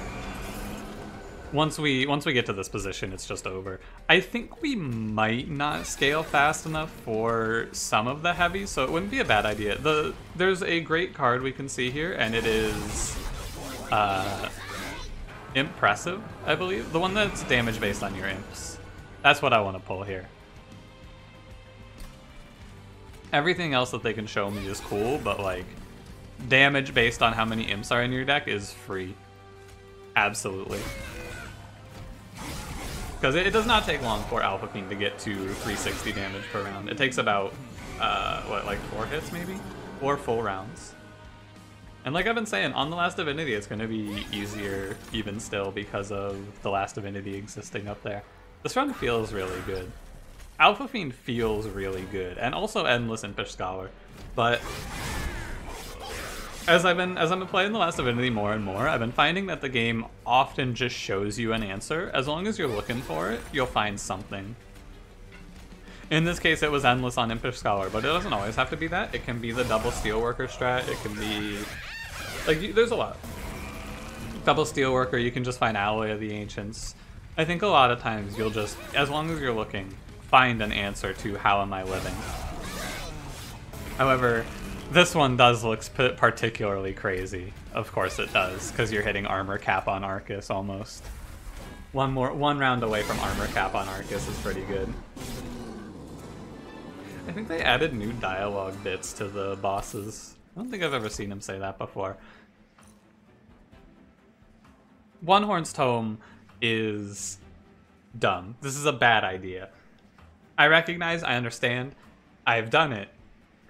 A: Once we get to this position, it's just over. I think we might not scale fast enough for some of the heavies, so it wouldn't be a bad idea. There's a great card we can see here, and it is Impressive, I believe. The one that's damage based on your imps. That's what I want to pull here. Everything else that they can show me is cool, but like damage based on how many imps are in your deck is free. Absolutely. Because it does not take long for Alpha Fiend to get to 360 damage per round. It takes about, what, like 4 hits maybe? 4 full rounds. And like I've been saying, on the Last Divinity it's going to be easier even still because of the Last Divinity existing up there. This run feels really good. Alpha Fiend feels really good, and also Endless Impish Scholar. But as I've been playing The Last Divinity more and more, I've been finding that the game often just shows you an answer. As long as you're looking for it, you'll find something. In this case, it was Endless on Impish Scholar, but it doesn't always have to be that. It can be the double Steelworker strat. It can be like there's a lot. Double Steelworker. You can just find Alloy of the Ancients. I think a lot of times you'll just, as long as you're looking, find an answer to how am I living. However, this one does look particularly crazy. Of course it does, because you're hitting armor cap on Arcus almost. One round away from armor cap on Arcus is pretty good. I think they added new dialogue bits to the bosses. I don't think I've ever seen him say that before. One Horn's Tome is dumb. This is a bad idea. I recognize, I understand. I've done it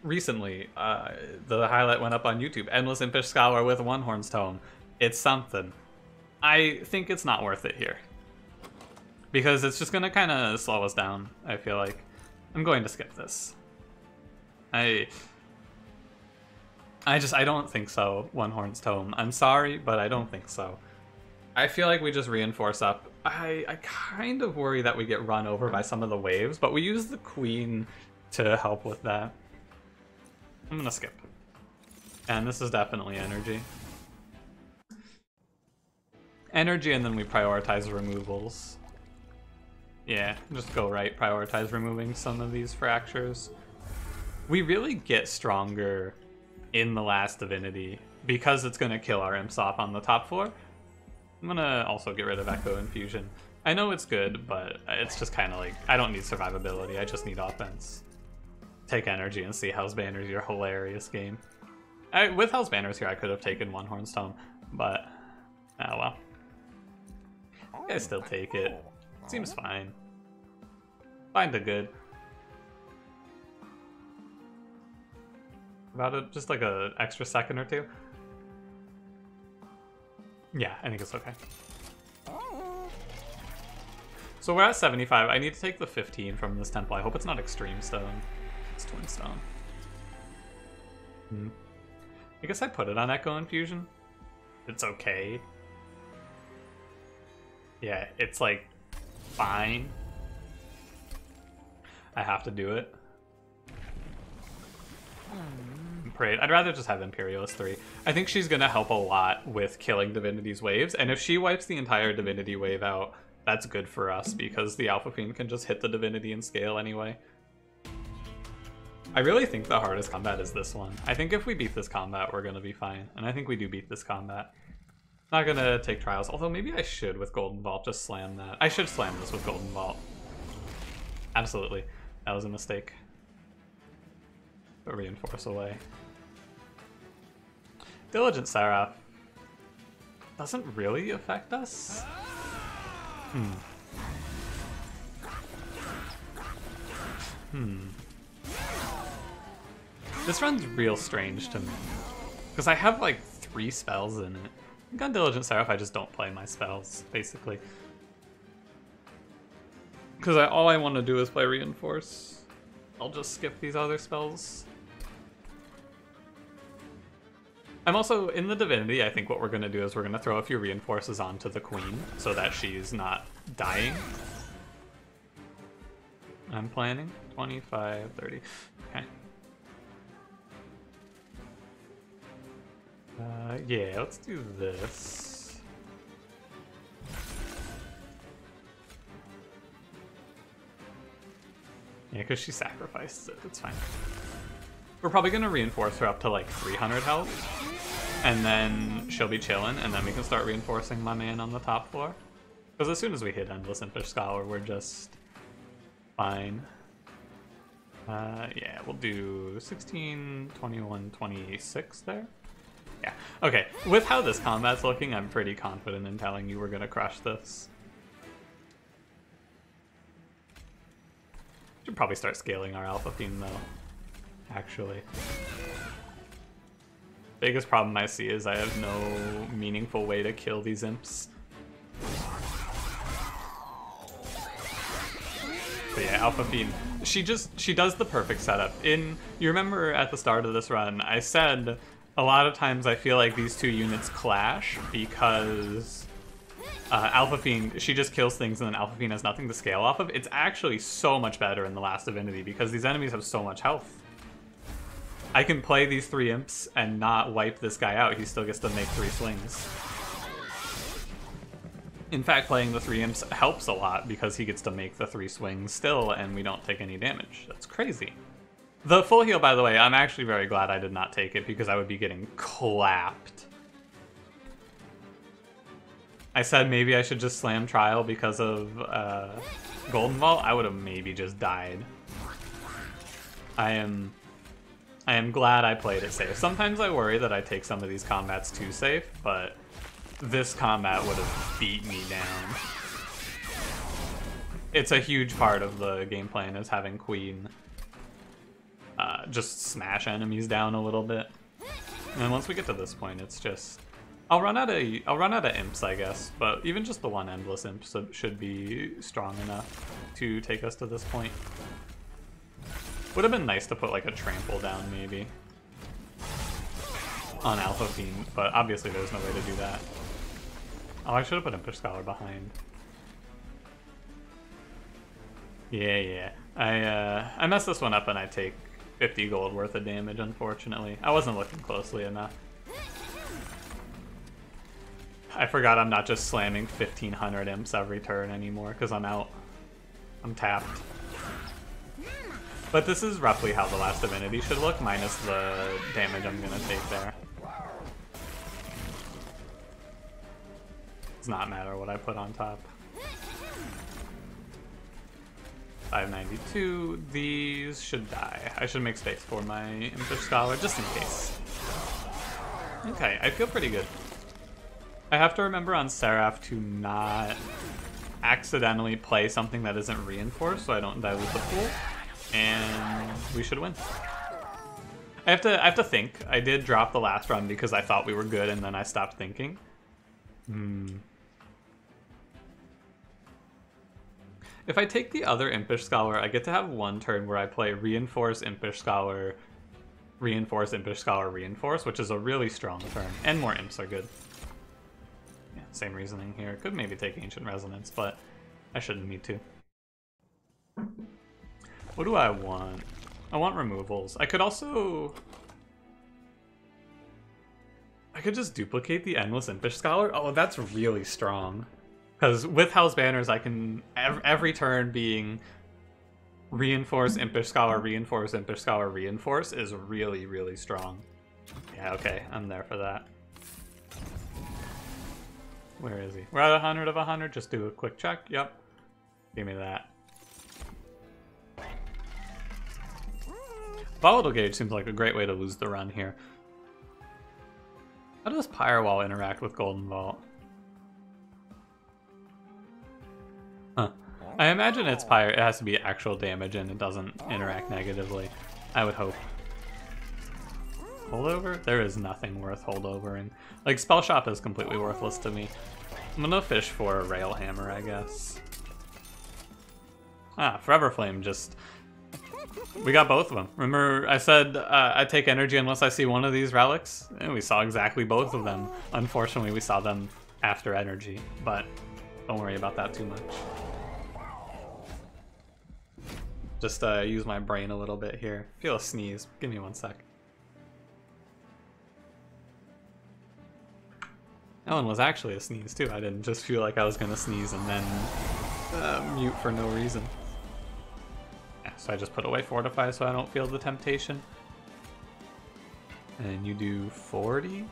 A: recently. The highlight went up on YouTube. Endless Impish Scholar with One Horn's Tome. It's something. I think it's not worth it here. Because it's just gonna kind of slow us down, I feel like. I'm going to skip this. I don't think so, One Horn's Tome. I'm sorry, but I don't think so. I feel like we just reinforce up. I kind of worry that we get run over by some of the waves, but we use the Queen to help with that. I'm gonna skip. And this is definitely energy. Energy, and then we prioritize removals. Yeah, just go right, prioritize removing some of these fractures. We really get stronger in the Last Divinity because it's going to kill our imps off on the top floor. I'm going to also get rid of Echo Infusion. I know it's good, but it's just kind of like, I don't need survivability, I just need offense. Take energy and see Hell's Banner's your hilarious game. With Hell's Banner's here, I could have taken One Horn's Tome, but, oh well. I still take it. Seems fine. Fine to good. About it, just like a extra second or two. Yeah, I think it's okay. So we're at 75. I need to take the 15 from this temple. I hope it's not Extreme Stone. It's Twin Stone. I guess I put it on Echo Infusion. It's okay. Yeah, it's like fine. I have to do it. Parade. I'd rather just have Imperialist 3. I think she's gonna help a lot with killing Divinity's waves, and if she wipes the entire Divinity wave out, that's good for us because the Alpha Fiend can just hit the Divinity and scale anyway. I really think the hardest combat is this one. I think if we beat this combat, we're gonna be fine, and I think we do beat this combat. Not gonna take trials, although maybe I should with Golden Vault, just slam that. I should slam this with Golden Vault. Absolutely. That was a mistake. But reinforce away. Diligent Seraph doesn't really affect us. This run's real strange to me. Because I have like 3 spells in it. I think on Diligent Seraph I just don't play my spells, basically. Because all I want to do is play Reinforce. I'll just skip these other spells. I'm also, in the Divinity, I think what we're going to do is we're going to throw a few Reinforces onto the Queen so that she's not dying. I'm planning 25, 30. Okay. Yeah, let's do this. Yeah, because she sacrificed it. It's fine. We're probably going to reinforce her up to like 300 health. And then she'll be chilling, and then we can start reinforcing my man on the top floor. Because as soon as we hit Endless Impish Scholar, we're just fine. Yeah, we'll do 16, 21, 26 there. Yeah, okay. With how this combat's looking, I'm pretty confident in telling you we're going to crush this. Should probably start scaling our Alpha Theme, though, actually. Biggest problem I see is I have no meaningful way to kill these imps. But yeah, Alpha Fiend, she does the perfect setup. You remember at the start of this run, I said a lot of times I feel like these two units clash because Alpha Fiend, she just kills things and then Alpha Fiend has nothing to scale off of. It's actually so much better in the last Divinity because these enemies have so much health. I can play these 3 imps and not wipe this guy out. He still gets to make 3 swings. In fact, playing the 3 imps helps a lot because he gets to make the 3 swings still and we don't take any damage. That's crazy. The full heal, by the way, I'm actually very glad I did not take it because I would be getting clapped. I said maybe I should just slam Trial because of Golden Vault. I would have maybe just died. I am glad I played it safe. Sometimes I worry that I take some of these combats too safe, but this combat would have beat me down. It's a huge part of the game plan is having Queen just smash enemies down a little bit. And then once we get to this point, it's just I'll run out of imps, I guess, but even just the one endless imp should be strong enough to take us to this point. Would have been nice to put like a trample down maybe on Alpha Fiend, but obviously there's no way to do that. Oh, I should have put Impish Scholar behind. Yeah. I messed this one up and I take 50 gold worth of damage, unfortunately. I wasn't looking closely enough. I forgot I'm not just slamming 1500 imps every turn anymore because I'm out. I'm tapped. But this is roughly how the last Divinity should look, minus the damage I'm gonna take there. Does not matter what I put on top. 592, these should die. I should make space for my Impish Scholar, just in case. Okay, I feel pretty good. I have to remember on Seraph to not accidentally play something that isn't reinforced so I don't dilute the pool. And we should win. I have to think. I did drop the last run because I thought we were good and then I stopped thinking. If I take the other Impish Scholar, I get to have one turn where I play Reinforce, Impish Scholar, Reinforce, Impish Scholar, Reinforce, which is a really strong turn. And more imps are good. Yeah, same reasoning here. Could maybe take Ancient Resonance, but I shouldn't need to. What do I want? I want removals. I could also... I could just duplicate the Endless Impish Scholar. Oh, that's really strong. Because with Hell's Banners, I can... Every turn being Reinforce, Impish Scholar, Reinforce, Impish Scholar, Reinforce is really, really strong. Yeah, okay. I'm there for that. Where is he? We're at 100 of 100. Just do a quick check. Yep. Give me that. Volatile Gauge seems like a great way to lose the run here. How does Firewall interact with Golden Vault? Huh. I imagine it has to be actual damage and it doesn't interact negatively. I would hope. Holdover? There is nothing worth holdovering. Like, Spell Shop is completely worthless to me. I'm gonna fish for a Rail Hammer, I guess. Ah, Forever Flame just... We got both of them. Remember I said I take energy unless I see one of these relics? And we saw exactly both of them. Unfortunately, we saw them after energy, but don't worry about that too much. Just use my brain a little bit here. Feel a sneeze. Give me 1 sec. That one was actually a sneeze too. I didn't just feel like I was gonna sneeze and then mute for no reason. Yeah, so I just put away Fortify so I don't feel the temptation. And you do 40?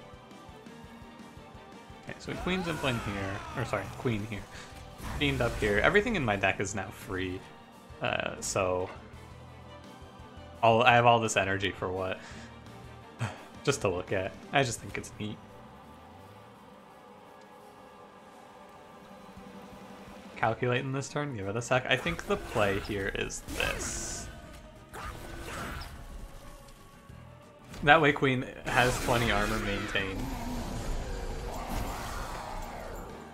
A: Okay, so Queen's Implant here, or sorry, Queen here. Fiend up here. Everything in my deck is now free. So I have all this energy for what? Just to look at. I just think it's neat. Calculating this turn, give it a sec. I think the play here is this. That way Queen has 20 armor maintained.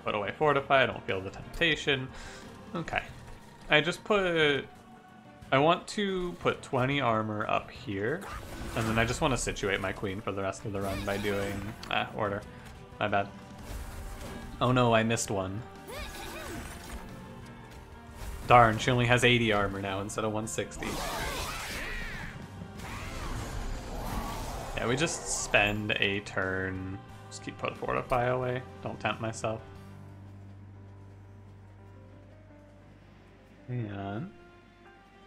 A: Put away Fortify, I don't feel the temptation. Okay. I want to put 20 armor up here, and then I just want to situate my Queen for the rest of the run by doing... order. My bad. Oh no, I missed one. Darn, she only has 80 armor now instead of 160. Yeah, we just spend a turn. Just keep put Fortify away. Don't tempt myself. And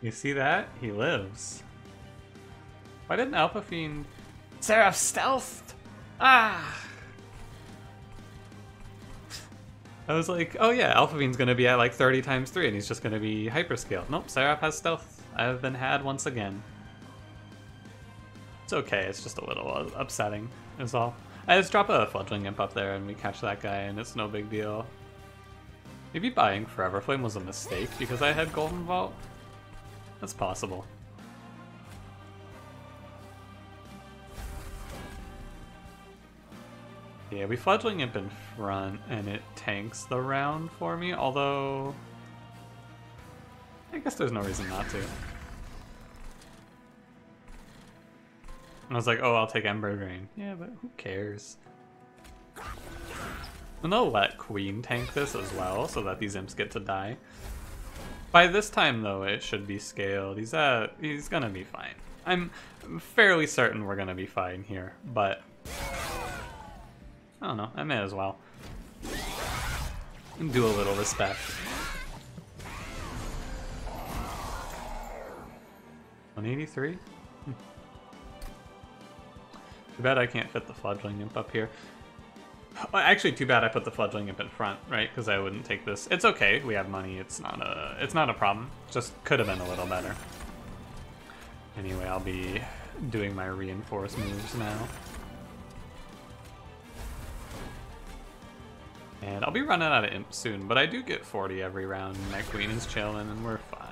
A: you see that? He lives. Why didn't Alpha Fiend... Seraph stealthed! Ah! I was like, oh yeah, Alpha Fiend's gonna be at like 30 times 3 and he's just gonna be hyperscaled. Nope, Seraph has stealth. I've been had once again. It's okay, it's just a little upsetting, is all. I just drop a Fledgling Imp up there and we catch that guy and it's no big deal. Maybe buying Forever Flame was a mistake because I had Golden Vault? That's possible. Yeah, we Fledgling Imp in front and it tanks the round for me, although... I guess there's no reason not to. I was like, oh, I'll take Ember Drain. Yeah, but who cares? And they'll let Queen tank this as well, so that these imps get to die. By this time, though, it should be scaled. He's gonna be fine. I'm fairly certain we're gonna be fine here, but... I don't know, I may as well. And do a little respect. 183? Too bad I can't fit the Fledgling Imp up here. Actually, too bad I put the Fledgling Imp in front, right? Because I wouldn't take this. It's okay, we have money, it's not a problem. Just could have been a little better. Anyway, I'll be doing my reinforce moves now. And I'll be running out of imp soon, but I do get 40 every round, and my Queen is chilling, and we're fine.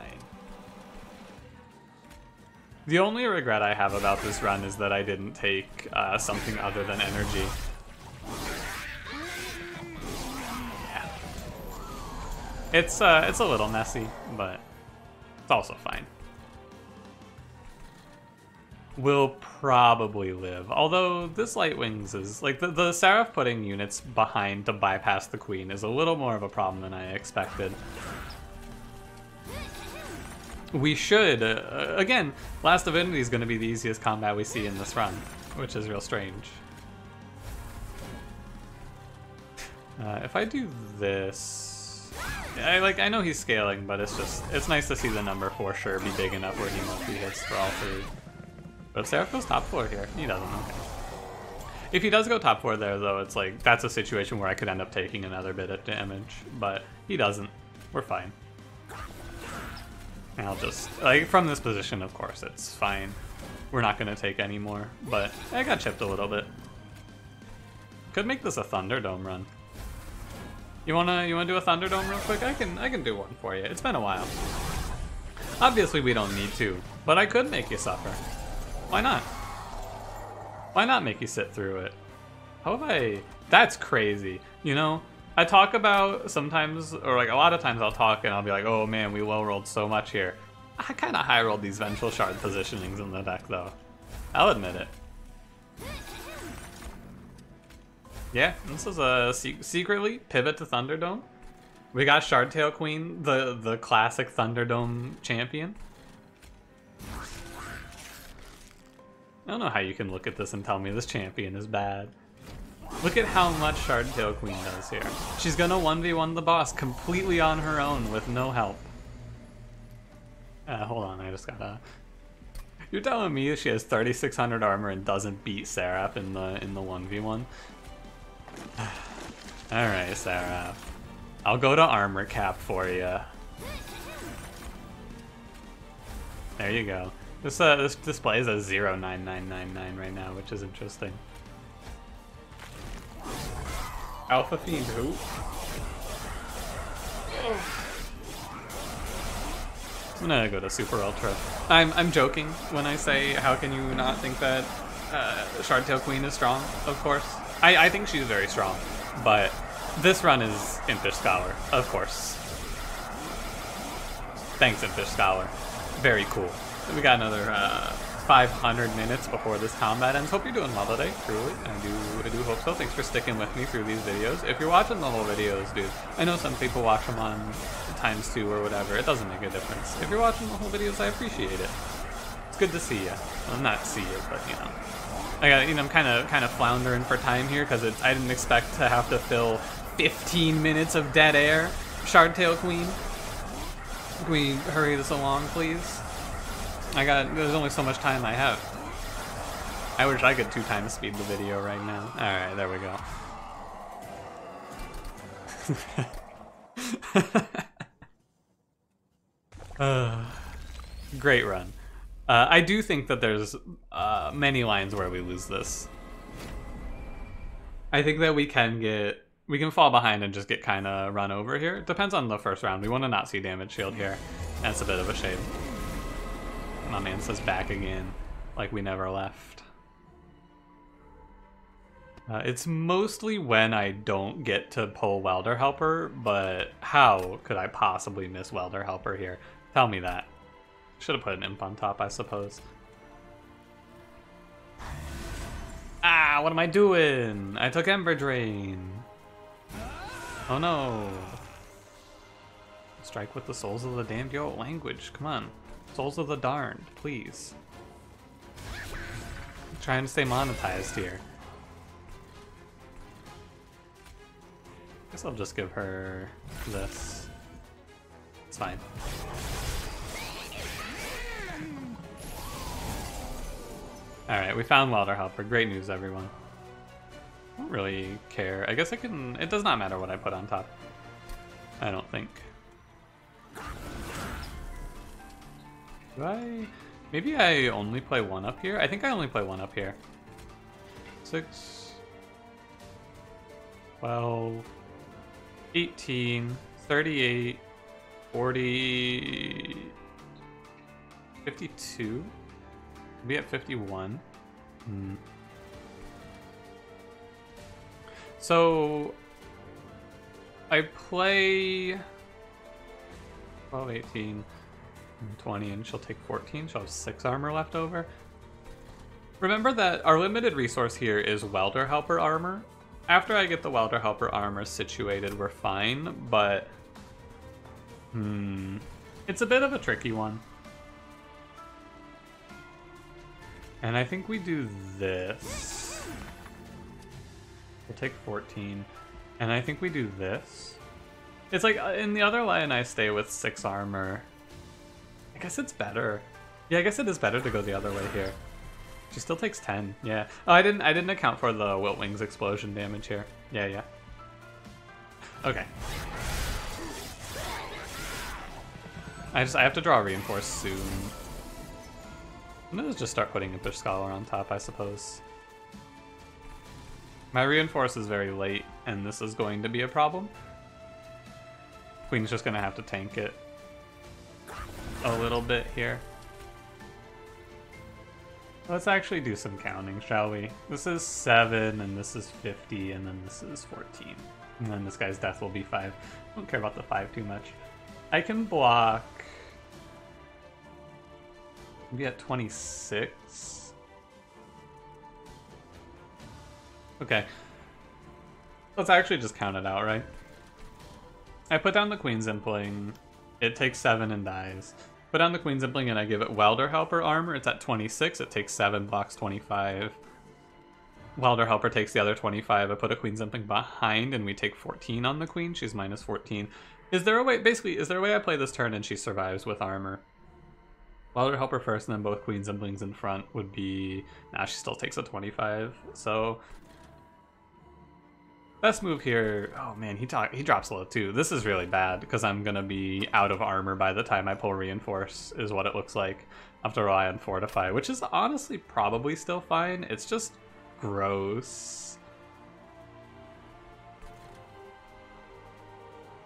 A: The only regret I have about this run is that I didn't take something other than energy. Yeah. It's a little messy, but it's also fine. Will probably live. Although this Light Wings is like the Seraph putting units behind to bypass the Queen is a little more of a problem than I expected. We should again, Last Divinity is going to be the easiest combat we see in this run, which is real strange. If I do this, I know he's scaling, but it's nice to see the number for sure be big enough where he multi-hits for all three. But if Seraph goes top 4 here, he doesn't, okay. If he does go top 4 there, though, it's like, that's a situation where I could end up taking another bit of damage, but he doesn't. We're fine. And I'll just, like, from this position, of course, it's fine. We're not going to take any more, but I got chipped a little bit. Could make this a Thunderdome run. You wanna do a Thunderdome real quick? I can do one for you. It's been a while. Obviously, we don't need to, but I could make you suffer. Why not? Why not make you sit through it? How have I... That's crazy. You know, I talk about sometimes, or like a lot of times I'll talk and I'll be like, oh man, we low rolled so much here. I kind of high rolled these Vengeful Shard positionings in the deck though. I'll admit it. Yeah, this is a secretly pivot to Thunderdome. We got Shardtail Queen, the classic Thunderdome champion. I don't know how you can look at this and tell me this champion is bad. Look at how much Shardtail Queen does here. She's gonna 1v1 the boss completely on her own with no help. Hold on, I just gotta... You're telling me she has 3600 armor and doesn't beat Seraph in the 1v1? Alright, Seraph. I'll go to armor cap for you. There you go. This display is a 09999 right now, which is interesting. Alpha Fiend who? I'm gonna go to Super Ultra. I'm joking when I say how can you not think that Shardtail Queen is strong, of course. I think she's very strong, but this run is Impish Scholar, of course. Thanks, Impish Scholar. Very cool. We got another 500 minutes before this combat ends. Hope you're doing well today, truly. I do hope so. Thanks for sticking with me through these videos. If you're watching the whole videos, dude, I know some people watch them on ×2 or whatever. It doesn't make a difference. If you're watching the whole videos, I appreciate it. It's good to see you. Well, not see you, but you know. I'm kind of floundering for time here because I didn't expect to have to fill 15 minutes of dead air. Shardtail Queen, can we hurry this along, please? There's only so much time I have. I wish I could 2x speed the video right now. Alright, there we go. Great run. I do think that there's many lines where we lose this. I think that we can fall behind and just get kind of run over here. It depends on the first round. We want to not see damage shield here. That's a bit of a shame. My man says back again, like we never left. It's mostly when I don't get to pull Welder Helper, but how could I possibly miss Welder Helper here? Tell me that. Should have put an imp on top, I suppose. Ah, what am I doing? I took Ember Drain. Oh no. Strike with the Souls of the Damned. Yo, language, come on. Souls of the Darned, please. I'm trying to stay monetized here. Guess I'll just give her this. It's fine. Alright, we found Welder Helper. Great news, everyone. I don't really care. I guess I can... It does not matter what I put on top. I don't think. Do I... Maybe I only play one up here? I think I only play one up here. 6... 12... 18... 38... 40... 52? Maybe at 51? So... I play... 12, 18... 20, and she'll take 14. She'll have 6 armor left over. Remember that our limited resource here is Welder Helper armor. After I get the Welder Helper armor situated, we're fine, but... It's a bit of a tricky one. And I think we do this. We'll take 14. And I think we do this. It's like, in the other line, I stay with 6 armor. I guess it's better. Yeah, I guess it is better to go the other way here. She still takes 10, yeah. Oh, I didn't account for the Wiltwing's explosion damage here. Yeah. Okay. I have to draw a reinforce soon. I'm gonna just start putting Impish Scholar on top, I suppose. My reinforce is very late, and this is going to be a problem. Queen's just gonna have to tank it a little bit here. Let's actually do some counting, shall we? This is 7, and this is 50, and then this is 14. And then this guy's death will be 5. I don't care about the 5 too much. I can block... maybe at 26? Okay. Let's actually just count it out, right? I put down the Queen's Impling. It takes 7 and dies. Put down the Queen's Impling and I give it Welder Helper armor. It's at 26. It takes 7, blocks 25. Welder Helper takes the other 25. I put a Queen's Impling behind and we take 14 on the Queen. She's minus 14. Is there a way, basically, is there a way I play this turn and she survives with armor? Welder Helper first and then both Queen's Implings in front would be... nah, she still takes a 25. So... best move here... oh man, he drops low too. This is really bad because I'm going to be out of armor by the time I pull Reinforce is what it looks like. I have to rely on Fortify, which is honestly probably still fine. It's just gross.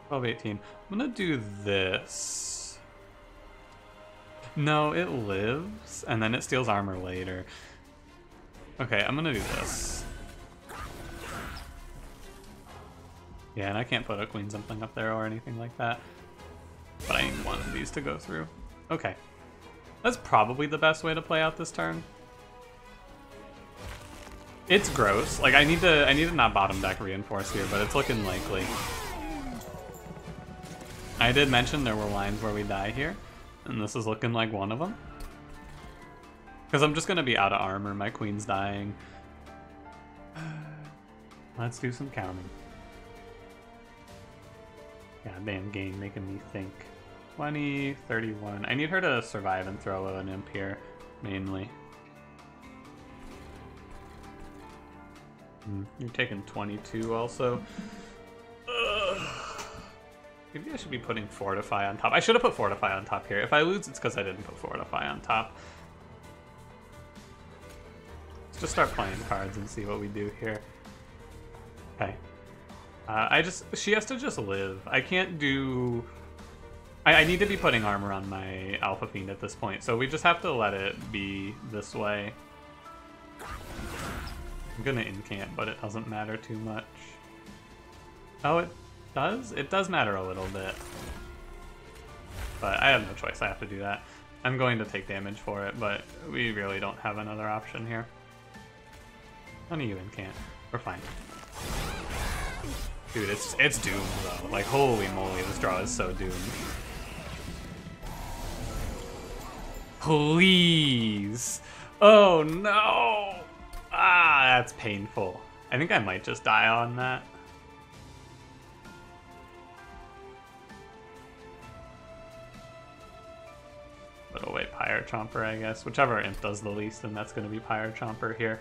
A: 12, 18. I'm going to do this. No, it lives, and then it steals armor later. Okay, I'm going to do this. Yeah, and I can't put a Queen's Impling up there or anything like that. But I need one of these to go through. Okay. That's probably the best way to play out this turn. It's gross. Like, I need to not bottom deck Reinforce here, but it's looking likely. I did mention there were lines where we die here, and this is looking like one of them. Because I'm just going to be out of armor. My Queen's dying. Let's do some counting. Goddamn game making me think. 20, 31. I need her to survive and throw an imp here, mainly. You're taking 22 also. Maybe I should be putting Fortify on top. I should have put Fortify on top here. If I lose, it's because I didn't put Fortify on top. Let's just start playing cards and see what we do here. Okay. She has to just live. I can't do... I need to be putting armor on my Alpha Fiend at this point, so we just have to let it be this way. I'm gonna incant, but it doesn't matter too much. Oh, it does? It does matter a little bit. But I have no choice, I have to do that. I'm going to take damage for it, but we really don't have another option here. None of you incant. We're fine. Dude, it's doomed though. Like, holy moly, this draw is so doomed. Please! Oh no! Ah, that's painful. I think I might just die on that. Put away Pyre Chomper, I guess. Whichever imp does the least, then that's going to be Pyre Chomper here.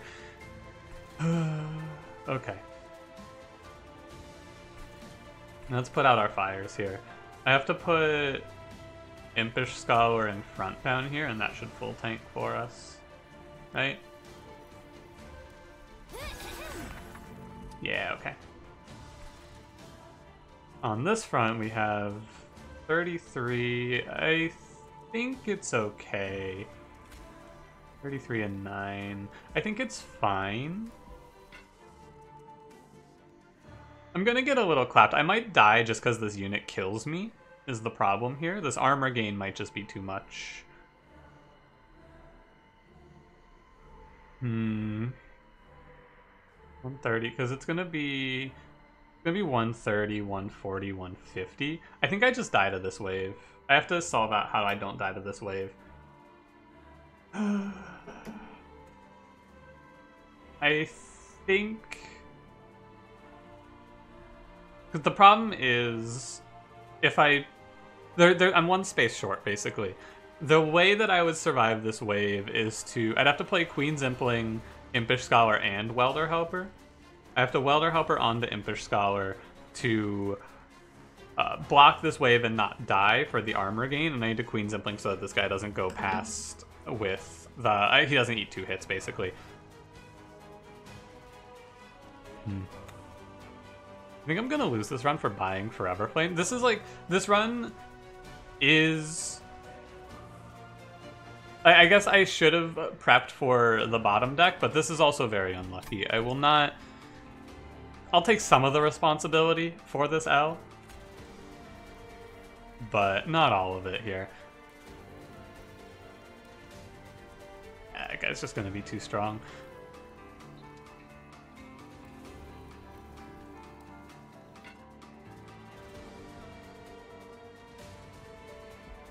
A: Okay. Let's put out our fires here. I have to put Impish Scholar in front down here, and that should full tank for us. Right? Yeah, okay. On this front, we have 33. I think it's okay. 33 and 9. I think it's fine. I'm gonna get a little clapped. I might die just because this unit kills me, is the problem here. This armor gain might just be too much. 130, because it's gonna be 130, 140, 150. I think I just die to this wave. I have to solve out how I don't die to this wave. I think... because the problem is, if I'm one space short, basically. The way that I would survive this wave is I'd have to play Queen's Impling, Impish Scholar, and Welder Helper. I have to Welder Helper onto Impish Scholar to block this wave and not die for the armor gain, and I need to Queen's Impling so that this guy doesn't go past with the... he doesn't eat 2 hits, basically. I think I'm gonna lose this run for buying Forever Flame. This run is I guess I should have prepped for the bottom deck, but this is also very unlucky. I will not... I'll take some of the responsibility for this L, but not all of it here. That guy's just going to be too strong.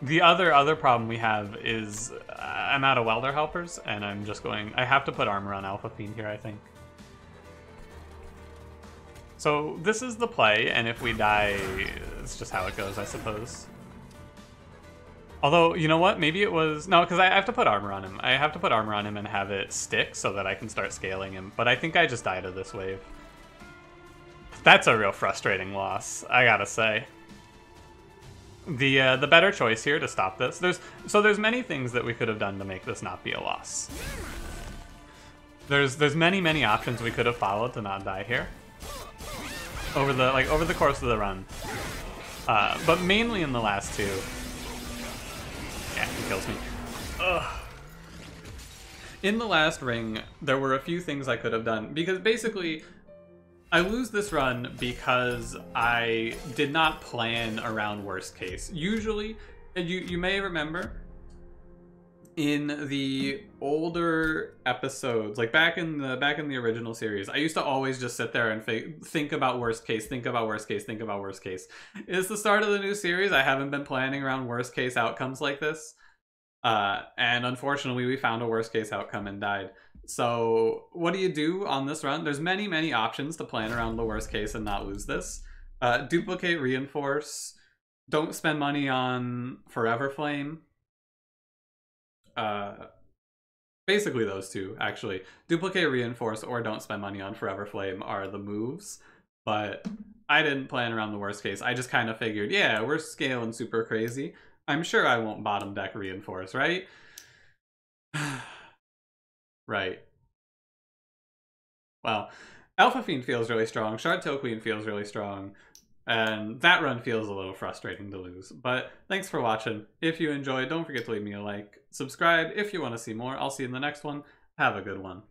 A: The other problem we have is I'm out of welder helpers, and I'm just going... I have to put armor on Alpha Fiend here, I think. So this is the play, and if we die, it's just how it goes, I suppose. Although, you know what? Maybe it was... No, because I have to put armor on him. I have to put armor on him and have it stick so that I can start scaling him. But I think I just died of this wave. That's a real frustrating loss, I gotta say. The better choice here to stop this... There's many things that we could have done to make this not be a loss. There's many options we could have followed to not die here. Over the course of the run. But mainly in the last two. Yeah, he kills me. Ugh. In the last ring, there were a few things I could have done. Because basically, I lose this run because I did not plan around worst case. Usually, you may remember, in the older episodes, like back in the original series, I used to always just sit there and think about worst case, think about worst case, think about worst case. It's the start of the new series. I haven't been planning around worst case outcomes like this. And unfortunately, we found a worst case outcome and died. So what do you do on this run? There's many options to plan around the worst case and not lose this. Duplicate, reinforce. Don't spend money on Forever Flame. Basically those two, actually. Duplicate, reinforce, or don't spend money on Forever Flame are the moves. But I didn't plan around the worst case. I just kind of figured, yeah, we're scaling super crazy. I'm sure I won't bottom deck reinforce, right? Right. Well, Alpha Fiend feels really strong. Shardtail Queen feels really strong. And that run feels a little frustrating to lose. But thanks for watching. If you enjoyed, don't forget to leave me a like. Subscribe if you want to see more. I'll see you in the next one. Have a good one.